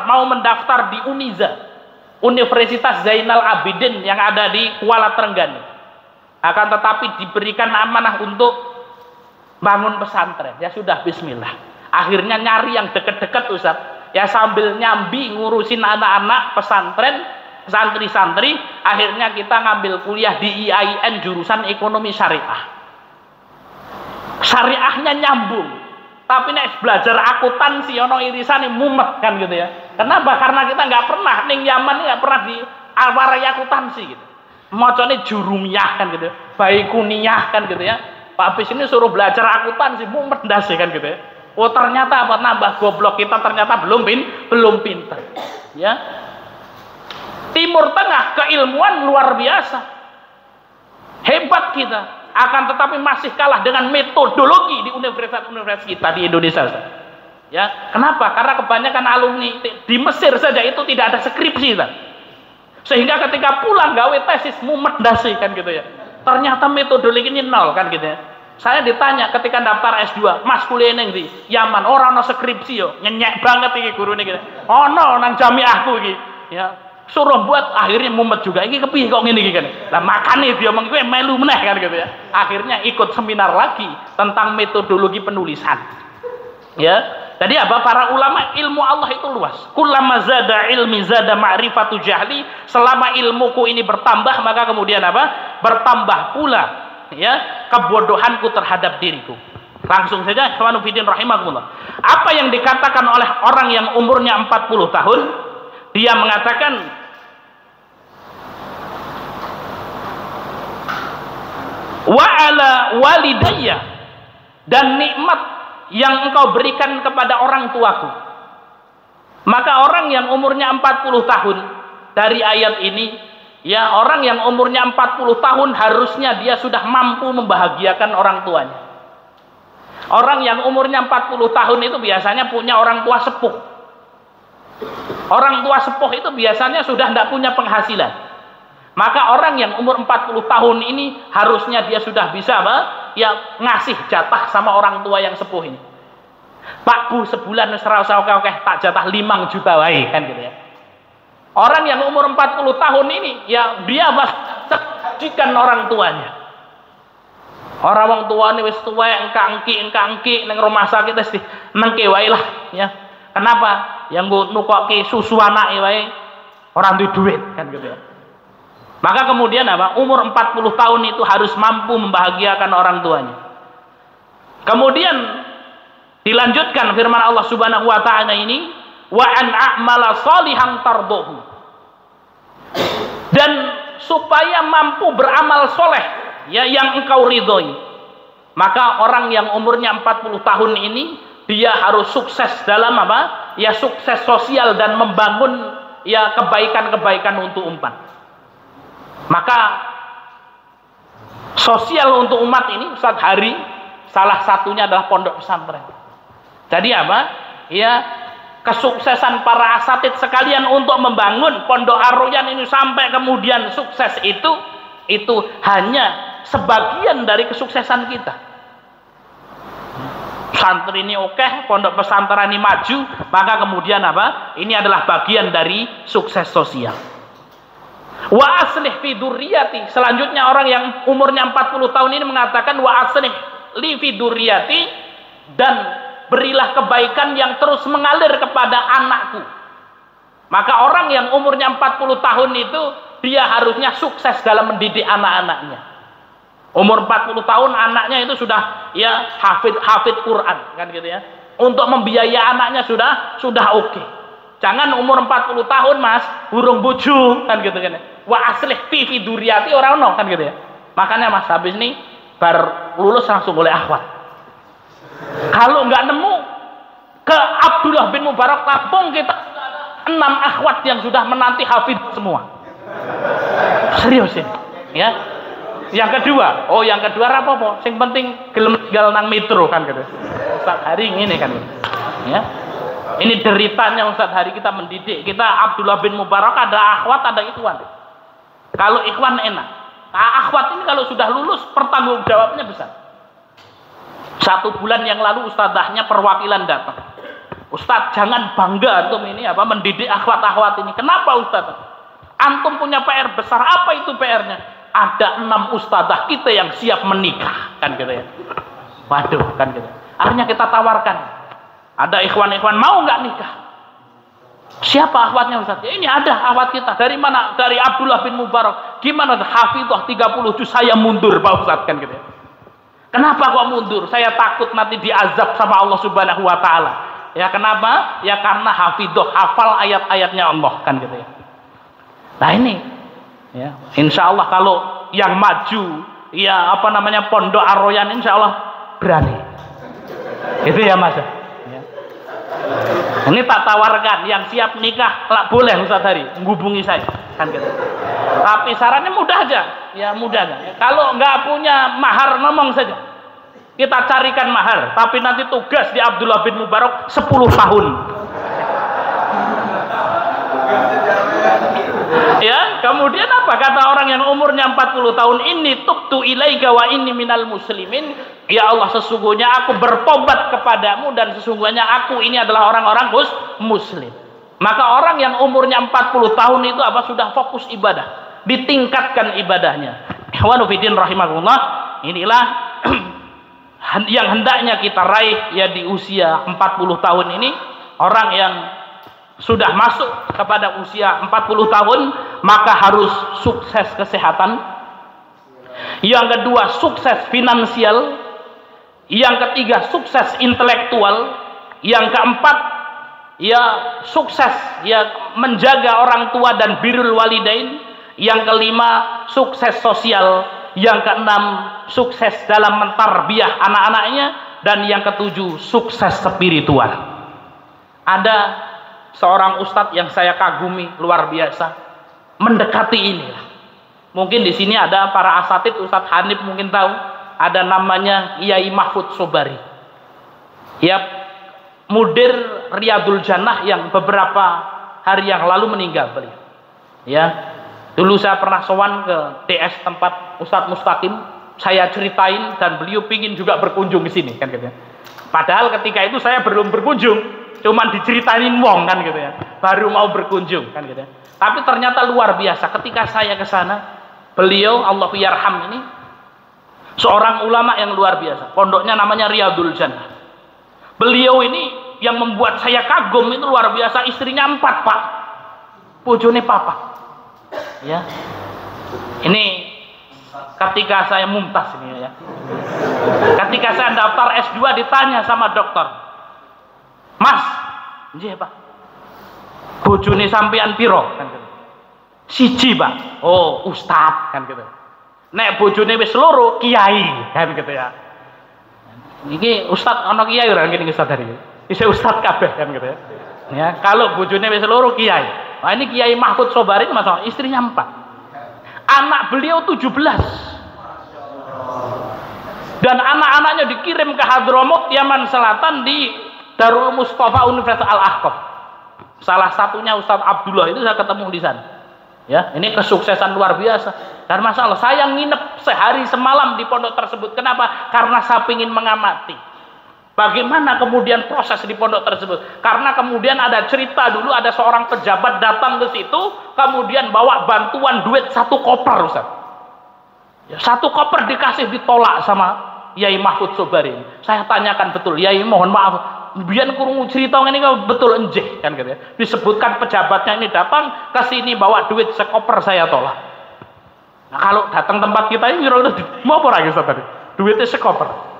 mau mendaftar di Uniza, Universitas Zainal Abidin yang ada di Kuala Trengganu. Akan tetapi diberikan amanah untuk bangun pesantren. Ya sudah, bismillah. Akhirnya nyari yang deket-deket, Ustaz. Ya sambil nyambi ngurusin anak-anak pesantren, santri-santri, akhirnya kita ngambil kuliah di IAIN jurusan ekonomi syariah. Syariahnya nyambung, tapi nek belajar akuntansi ono irisane mumet kan gitu ya. Kenapa? Karena kita nggak pernah ning Yaman nggak pernah di awarai akuntansi gitu. Macane jurumiyah kan gitu. Baikuniyah kan gitu ya. Pak Habis ini suruh belajar akuntansi, mumet ndas kan gitu ya. Oh ternyata apa, nambah goblok kita ternyata belum pintar. Ya. Timur Tengah keilmuan luar biasa. Hebat kita. Akan tetapi masih kalah dengan metodologi di universitas-universitas kita di Indonesia. Ya, kenapa? Karena kebanyakan alumni di Mesir saja itu tidak ada skripsi, sehingga ketika pulang gawe tesis mumet dasi kan gitu ya. Ternyata metodologi ini nol kan gitu ya. Saya ditanya ketika daftar S2, Mas kuliah ning ndi? Yaman, ora ono skripsi yo. Nyenyek banget iki gurune gitu. Ono nang jamiahku iki. Ya, suruh buat akhirnya mumet juga. Iki kepiye kok ngene iki kan. Lah makane dia mung kowe melu meneh kan gitu ya. Akhirnya ikut seminar lagi tentang metodologi penulisan. Ya. Jadi apa? Para ulama ilmu Allah itu luas. Kullama zada ilmi zada ma'rifatu jahli. Selama ilmuku ini bertambah, maka kemudian apa? Bertambah pula ya kebodohanku terhadap diriku. Langsung saja, ikhwanu fillah rahimakumullah. Apa yang dikatakan oleh orang yang umurnya 40 tahun? Dia mengatakan wa ala walidayya, dan nikmat yang engkau berikan kepada orang tuaku. Maka orang yang umurnya 40 tahun dari ayat ini, ya orang yang umurnya 40 tahun harusnya dia sudah mampu membahagiakan orang tuanya. Orang yang umurnya 40 tahun itu biasanya punya orang tua sepuh. Orang tua sepuh itu biasanya sudah tidak punya penghasilan. Maka orang yang umur 40 tahun ini harusnya dia sudah bisa ya ngasih jatah sama orang tua yang sepuh ini. Pak Bu, sebulan serasa oke tak jatah 5 juta wae kan gitu ya. Orang yang umur 40 tahun ini ya dia mengajikan orang tuanya. Orang tuane wis tuwek engkang-engki ning rumah sakit wis nengke wae lah ya. Kenapa? Yang nukokke susu anake wae ora duwe duit kan gitu ya. Maka kemudian apa? Umur 40 tahun itu harus mampu membahagiakan orang tuanya. Kemudian dilanjutkan firman Allah Subhanahu wa taala ini, wa an a'mala shalihan tardahu. Dan supaya mampu beramal soleh ya yang engkau ridhoi. Maka orang yang umurnya 40 tahun ini dia harus sukses dalam apa? Ya sukses sosial dan membangun ya kebaikan-kebaikan untuk umat. Maka sosial untuk umat ini Ustaz Hari salah satunya adalah pondok pesantren. Jadi apa? Ya kesuksesan para asatid sekalian untuk membangun pondok Ar-Royan ini sampai kemudian sukses itu hanya sebagian dari kesuksesan kita. Santri ini oke, pondok pesantren ini maju, maka kemudian apa? Ini adalah bagian dari sukses sosial. Wa aslih fi dzurriyyati. Selanjutnya orang yang umurnya 40 tahun ini mengatakan wa aslih li fi dzurriyyati, dan berilah kebaikan yang terus mengalir kepada anakku. Maka orang yang umurnya 40 tahun itu dia harusnya sukses dalam mendidik anak-anaknya. Umur 40 tahun anaknya itu sudah ya hafid Quran kan gitu ya. Untuk membiayai anaknya sudah oke. Jangan umur 40 tahun Mas, burung bojo kan gitu kan. Wa aslih fi dzurriyyati ora ono kan gitu ya. Makanya Mas habis nih bar lulus langsung oleh akhwat. Kalau nggak nemu ke Abdullah bin Mubarak Lampung, kita 6 akhwat yang sudah menanti hafid semua. Serius ini ya. Yang kedua, yang kedua apa-apa, sing penting gelem tinggal nang metro kan gitu. Ustaz Hari ini kan gitu. Ya. Ini deritanya Ustaz Hari kita mendidik. Kita Abdullah bin Mubarak ada akhwat, ada ikhwan. Kalau ikhwan enak. Nah, akhwat ini kalau sudah lulus pertanggung jawabnya besar. 1 bulan yang lalu ustadzahnya perwakilan datang. Ustadz jangan bangga antum ini apa mendidik akhwat-akhwat ini. Kenapa Ustadz? Antum punya PR besar. Apa itu PR-nya? Ada 6 ustadzah kita yang siap menikah kan gitu ya. Waduh kan gitu. Akhirnya kita tawarkan. Ada ikhwan-ikhwan mau nggak nikah? Siapa akhwatnya Ustaz? Ya, ini ada akhwat kita. Dari mana? Dari Abdullah bin Mubarak. Gimana? Hafidhah 30 juz, saya mundur Pak Ustaz kan gitu ya. Kenapa kok mundur? Saya takut nanti diazab sama Allah Subhanahu wa taala. Ya kenapa? Ya karena hafidhah, hafal ayat-ayatnya Allah kan gitu ya. Nah ini Ya, insya Allah kalau yang maju, ya apa namanya Pondok Ar-Royan, insya Allah berani. Itu ya Mas. Ya. Ini tak tawarkan, yang siap nikah lah boleh Ustaz Hari, menghubungi saya, kan gitu. Tapi sarannya mudah aja, ya mudah aja. Kalau nggak punya mahar ngomong saja. Kita carikan mahar, tapi nanti tugas di Abdullah bin Mubarak 10 tahun. Ya, kemudian apa kata orang yang umurnya 40 tahun ini, tubtu ilaika wa inni minal muslimin. Ya Allah, sesungguhnya aku bertobat kepadamu dan sesungguhnya aku ini adalah orang-orang muslim. Maka orang yang umurnya 40 tahun itu apa, sudah fokus ibadah, ditingkatkan ibadahnya. Ikhwanu fiddin rahimakumullah, inilah yang hendaknya kita raih ya di usia 40 tahun ini. Orang yang sudah masuk kepada usia 40 tahun maka harus sukses kesehatan, yang kedua sukses finansial, yang ketiga sukses intelektual, yang keempat ya sukses ya menjaga orang tua dan birrul walidain, yang kelima sukses sosial, yang keenam sukses dalam mentarbiyah anak-anaknya, dan yang ketujuh sukses spiritual. Ada seorang ustadz yang saya kagumi luar biasa, mendekati inilah. Mungkin di sini ada para asatid, Ustadz Hanif mungkin tahu, ada namanya Kiai Mahfud Sobari. Ya, mudir Riyadul Jannah yang beberapa hari yang lalu meninggal beliau. Ya, dulu saya pernah sowan ke DS tempat Ustadz Mustaqim, saya ceritain dan beliau pingin juga berkunjung di sini kan gitu ya. Padahal ketika itu saya belum berkunjung, cuman diceritain wong kan gitu ya, baru mau berkunjung kan gitu ya. Tapi ternyata luar biasa ketika saya ke sana, beliau Allah yarham ini seorang ulama yang luar biasa. Pondoknya namanya Riyadul Jannah. Beliau ini yang membuat saya kagum itu luar biasa, istrinya 4 Pak, bojone papa. Ya, ini ketika saya mumtaz ini ya, ketika saya daftar S2 ditanya sama dokter, Mas, nggih Pak, bojone sampean piro kan gitu. Siji Pak. Oh, ustad kan gitu. Nek bojone wis loro, kiai kan gitu ya. Iki ustad ana kiai ora ngene ustad dari. Isih ustad kabeh kan gitu ya. Ya, kalau bojone wis loro kiai. Nah, ini Kiai Mahfud Sobari masalah istrinya 4. Anak beliau 17. Dan anak-anaknya dikirim ke Hadramut, Yaman Selatan di Darul Mustafa Universitas Al-Ahqaf. Salah satunya Ustadz Abdullah itu saya ketemu di sana. Ya, ini kesuksesan luar biasa. Dan masalah saya nginep sehari semalam di pondok tersebut. Kenapa? Karena saya ingin mengamati bagaimana kemudian proses di pondok tersebut. Karena kemudian ada cerita dulu ada seorang pejabat datang ke situ, kemudian bawa bantuan duit 1 koper Ustaz. Ya, 1 koper dikasih, ditolak sama Yai Mahfud Sobari. Saya tanyakan betul, Yai mohon maaf, biar kurung cerita ini betul enjeh kan gitu ya. Disebutkan pejabatnya ini datang ke sini bawa duit sekoper, saya tolak. Nah, kalau datang tempat kita ini mau apa lagi Ustaz tadi? Duitnya sekoper.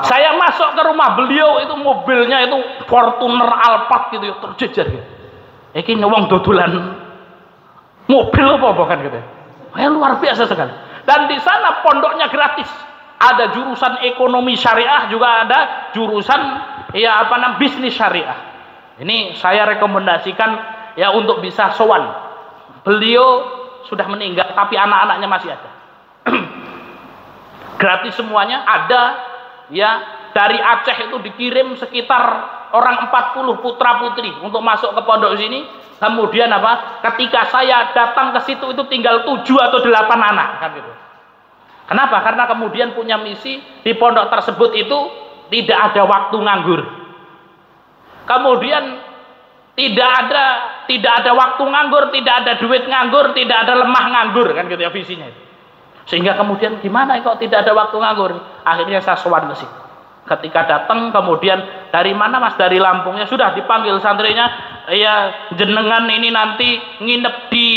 Saya masuk ke rumah beliau itu mobilnya itu Fortuner Alphard gitu ya, terjejer gitu. Iki wong dodolan mobil apa kan gitu ya. Luar biasa sekali. Dan di sana pondoknya gratis. Ada jurusan ekonomi syariah, juga ada jurusan ya apa namanya bisnis syariah. Ini saya rekomendasikan ya untuk bisa sowan. Beliau sudah meninggal tapi anak-anaknya masih ada. Gratis semuanya ada. Ya, dari Aceh itu dikirim sekitar orang 40 putra putri untuk masuk ke pondok sini. Kemudian apa? Ketika saya datang ke situ itu tinggal 7 atau 8 anak kan gitu. Kenapa? Karena kemudian punya misi di pondok tersebut itu tidak ada waktu nganggur. Kemudian tidak ada waktu nganggur, tidak ada duit nganggur, tidak ada lemah nganggur kan gitu ya visinya itu. Sehingga kemudian gimana kok tidak ada waktu nganggur? Akhirnya saya sowan ke situ. Ketika datang kemudian dari mana Mas? Dari Lampung. Ya sudah dipanggil santrinya, ya jenengan ini nanti nginep di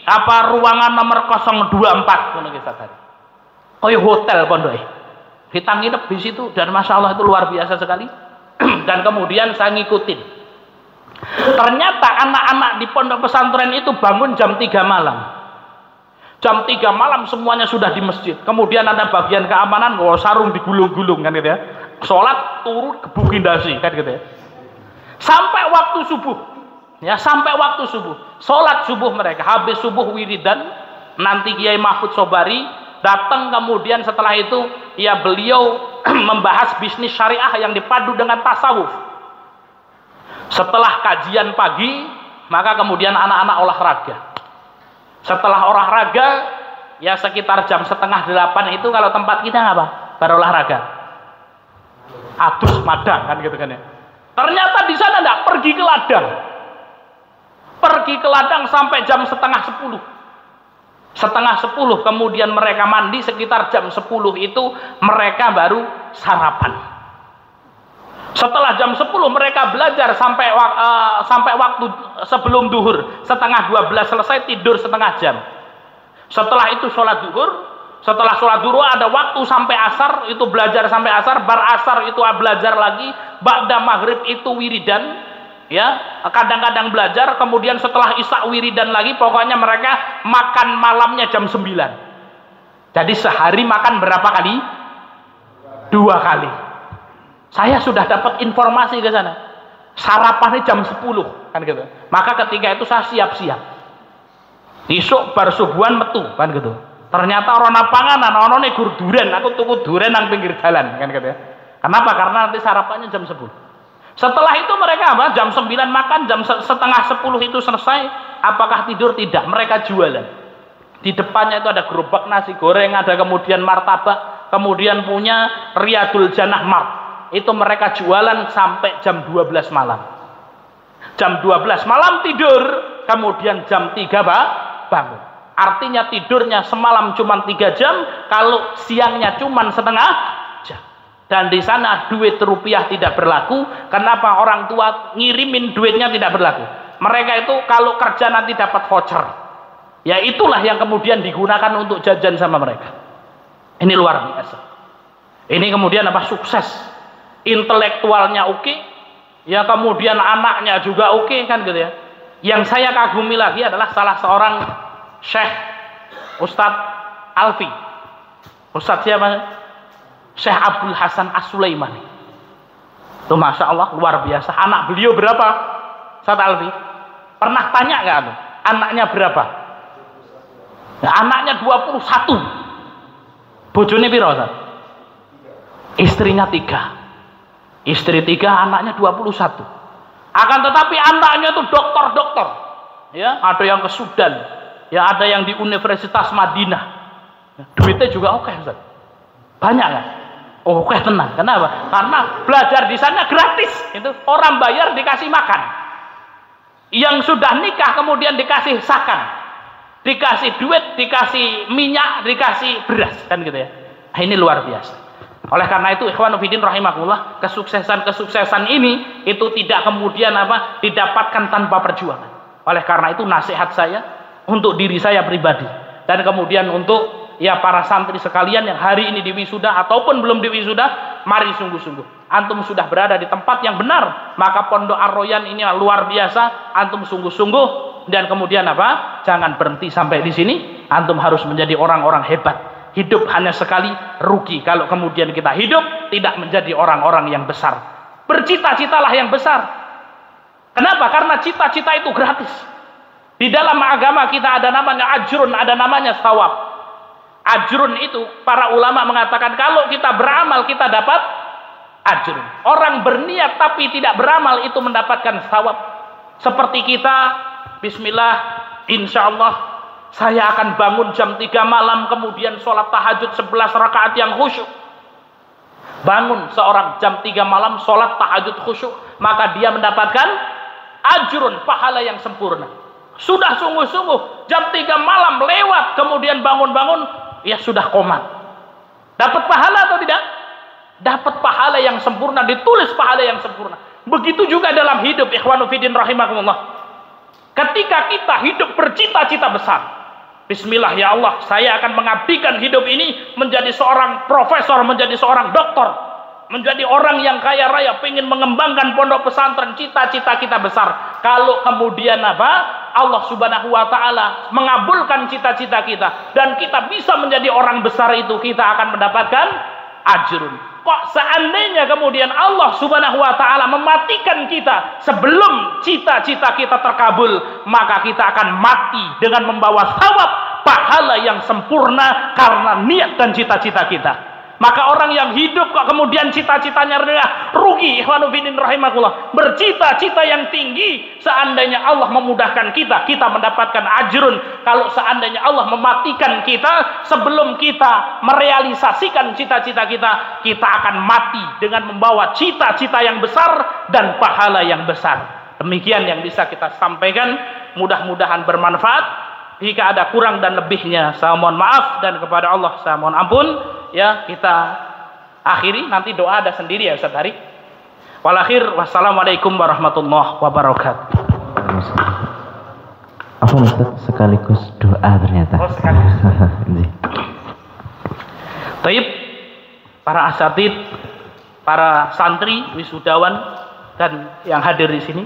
apa ruangan nomor 024 ngono ki sadar. Koyo hotel pondok. Kita nginep di situ dan masyaallah itu luar biasa sekali. Dan kemudian saya ngikutin. Ternyata anak-anak di pondok pesantren itu bangun jam 3 malam. Jam 3 malam semuanya sudah di masjid. Kemudian ada bagian keamanan, sarung digulung-gulung kan gitu ya. Sholat turun gebukin dasi kan gitu ya. Sampai waktu subuh. Ya, sampai waktu subuh. Sholat subuh mereka. Habis subuh wiridan, nanti Kiai Mahfud Sobari datang, kemudian setelah itu ya beliau membahas bisnis syariah yang dipadu dengan tasawuf. Setelah kajian pagi, maka kemudian anak-anak olahraga. Setelah olahraga, ya sekitar jam 7:30 itu kalau tempat kita apa? Berolahraga. Adus madang kan gitu kan ya. Ternyata di sana enggak, pergi ke ladang. Pergi ke ladang sampai jam 9:30. 9:30 kemudian mereka mandi, sekitar jam 10 itu mereka baru sarapan. Setelah jam 10 mereka belajar sampai waktu sebelum duhur, 11:30 selesai, tidur setengah jam. Setelah itu sholat duhur. Setelah sholat duhur ada waktu sampai asar, itu belajar sampai asar. Bar asar itu belajar lagi. Ba'da maghrib itu wiridan, ya kadang-kadang belajar. Kemudian setelah isya wiridan lagi. Pokoknya mereka makan malamnya jam 9. Jadi sehari makan berapa kali? 2 kali. Saya sudah dapat informasi ke sana. Sarapannya jam 10 kan gitu. Maka ketika itu saya siap-siap. Isuk bar subuhan metu kan gitu. Ternyata orang panganan, orang gur duren, aku tuku duren nang pinggir jalan kan gitu ya. Kenapa? Karena nanti sarapannya jam 10. Setelah itu mereka apa? Jam 9 makan, jam 9:30 itu selesai. Apakah tidur? Tidak. Mereka jualan. Di depannya itu ada gerobak nasi goreng, ada kemudian martabak, kemudian punya Riyadul Jannah Mart. Itu mereka jualan sampai jam 12 malam. Jam 12 malam tidur, kemudian jam 3 bangun. Artinya tidurnya semalam cuma 3 jam, kalau siangnya cuma setengah jam. Dan di sana duit rupiah tidak berlaku. Kenapa? Orang tua ngirimin duitnya tidak berlaku. Mereka itu kalau kerja nanti dapat voucher. Ya itulah yang kemudian digunakan untuk jajan sama mereka. Ini luar biasa. Ini kemudian apa? Sukses. Intelektualnya oke, ya kemudian anaknya juga oke kan gitu ya. Yang saya kagumi lagi adalah salah seorang Syekh Ustadz Alfi. Ustadz siapa? Syekh Abdul Hasan As-Sulaimani. Itu Masya Allah luar biasa. Anak beliau berapa? Ustadz Alfi pernah tanya nggak tuh? Anaknya berapa? Ya, anaknya 21. Bojone piro, Ustaz? Istrinya 3. Istri 3, anaknya 21. Akan tetapi anaknya itu dokter-dokter. Ya, ada yang ke Sudan, ya ada yang di Universitas Madinah. Ya, duitnya juga oke, Ustaz. Banyak kan? Oh, oke tenang. Kenapa? Karena belajar di sana gratis. Itu orang bayar dikasih makan. Yang sudah nikah kemudian dikasih sakan. Dikasih duit, dikasih minyak, dikasih beras kan gitu ya. Nah, ini luar biasa. Oleh karena itu ikhwanu fiddin rahimakumullah, kesuksesan ini itu tidak kemudian apa? Didapatkan tanpa perjuangan. Oleh karena itu nasihat saya untuk diri saya pribadi dan kemudian untuk ya para santri sekalian yang hari ini diwisuda ataupun belum diwisuda, mari sungguh-sungguh. Antum sudah berada di tempat yang benar, maka Pondok Ar-Royan ini luar biasa. Antum sungguh-sungguh dan kemudian apa? Jangan berhenti sampai di sini. Antum harus menjadi orang-orang hebat. Hidup hanya sekali, rugi kalau kemudian kita hidup tidak menjadi orang-orang yang besar. Bercita-citalah yang besar. Kenapa? Karena cita-cita itu gratis. Di dalam agama kita ada namanya ajrun, ada namanya thawab. Ajrun itu para ulama mengatakan kalau kita beramal kita dapat ajrun. Orang berniat tapi tidak beramal itu mendapatkan thawab. Seperti kita, bismillah, insyaallah saya akan bangun jam 3 malam kemudian sholat tahajud 11 rakaat yang khusyuk. Bangun seorang jam 3 malam sholat tahajud khusyuk, maka dia mendapatkan ajrun, pahala yang sempurna. Sudah sungguh-sungguh jam 3 malam lewat kemudian bangun-bangun, ya sudah komat. Dapat pahala atau tidak? Dapat pahala yang sempurna, ditulis pahala yang sempurna. Begitu juga dalam hidup ikhwanu fiddin rahimakumullah. Ketika kita hidup bercita-cita besar, bismillah ya Allah, saya akan mengabdikan hidup ini menjadi seorang profesor, menjadi seorang doktor, menjadi orang yang kaya raya, ingin mengembangkan pondok pesantren, cita-cita kita besar. Kalau kemudian apa? Allah Subhanahu wa taala mengabulkan cita-cita kita dan kita bisa menjadi orang besar itu, kita akan mendapatkan ajrun. Kok seandainya kemudian Allah Subhanahu wa taala mematikan kita sebelum cita-cita kita terkabul, maka kita akan mati dengan membawa thawab pahala yang sempurna karena niat dan cita-cita kita. Maka orang yang hidup kok kemudian cita-citanya rendah, rugi. Ikhwanu fillah rahimakumullah. Bercita-cita yang tinggi, seandainya Allah memudahkan kita, kita mendapatkan ajrun. Kalau seandainya Allah mematikan kita sebelum kita merealisasikan cita-cita kita, kita akan mati dengan membawa cita-cita yang besar dan pahala yang besar. Demikian yang bisa kita sampaikan, mudah-mudahan bermanfaat. Jika ada kurang dan lebihnya, saya mohon maaf, dan kepada Allah saya mohon ampun. Ya, kita akhiri, nanti doa ada sendiri ya Ustaz Hari. Walakhir, wassalamualaikum warahmatullahi wabarakatuh. Apa Ustaz sekaligus doa ternyata? Oh, sekaligus. Taib, para asatid, para santri, wisudawan, dan yang hadir di sini,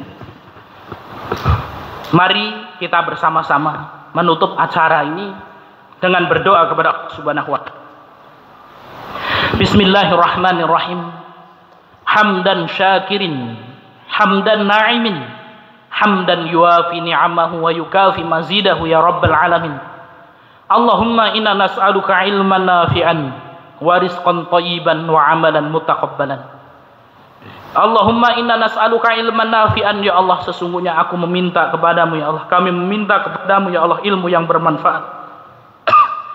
mari kita bersama-sama menutup acara ini dengan berdoa kepada Allah Subhanahu wa taala. Bismillahirrahmanirrahim. Hamdan syakirin, hamdan na'imin, hamdan yuafi ni'amahu wa yukafi mazidahu ya rabbal alamin. Allahumma inna nas'aluka ilman nafi'an wa rizqan thayyiban wa amalan mutaqabbalan. Allahumma inna nas'aluka ilman nafi'an, ya Allah, sesungguhnya aku meminta kepadamu ya Allah, kami meminta kepadamu ya Allah ilmu yang bermanfaat.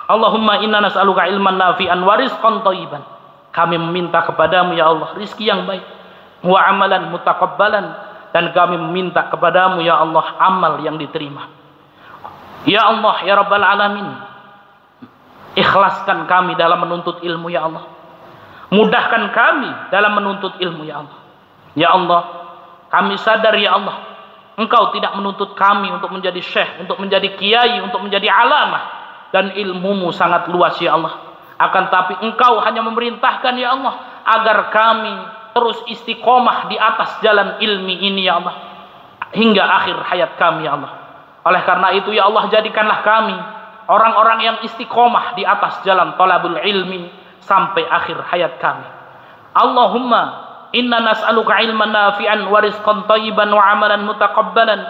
Allahumma inna nas'aluka ilman nafi'an wa rizqan thayyiban, kami meminta kepadamu ya Allah rizki yang baik, wa amalan mutaqabbalan, dan kami meminta kepadamu ya Allah amal yang diterima. Ya Allah ya rabbal alamin, ikhlaskan kami dalam menuntut ilmu ya Allah, mudahkan kami dalam menuntut ilmu ya Allah. Ya Allah, kami sadar ya Allah, Engkau tidak menuntut kami untuk menjadi syekh, untuk menjadi kiai, untuk menjadi alamah, dan ilmumu sangat luas ya Allah. Akan tapi Engkau hanya memerintahkan ya Allah agar kami terus istiqomah di atas jalan ilmi ini ya Allah, hingga akhir hayat kami ya Allah. Oleh karena itu ya Allah, jadikanlah kami orang-orang yang istiqomah di atas jalan thalabul ilmi sampai akhir hayat kami. Allahumma inna nas'aluka ilman nafi'an wa rizqan thayyiban wa amalan mutaqabbalan.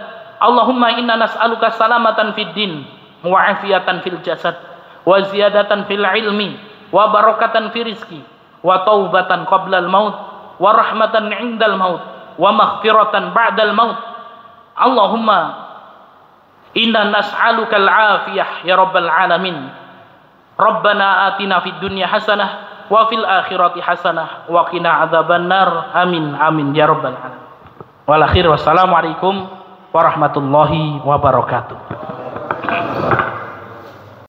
Allahumma inna nas'aluka salamatan fid din wa afiyatan fil jasad wa ziyadatan fil ilmi wa barakatan fi rizqi wa taubatan qabla al maut wa rahmatan 'indal maut wa maghfiratan ba'dal maut. Allahumma inna nas'aluka al-afiyah ya rabbal alamin. Rabbana atina fid dunya hasanah wa fil akhirati hasanah wa qina adzabannar. Amin amin ya rabbal alamin. Wal akhir, wassalamualaikum warahmatullahi wabarakatuh.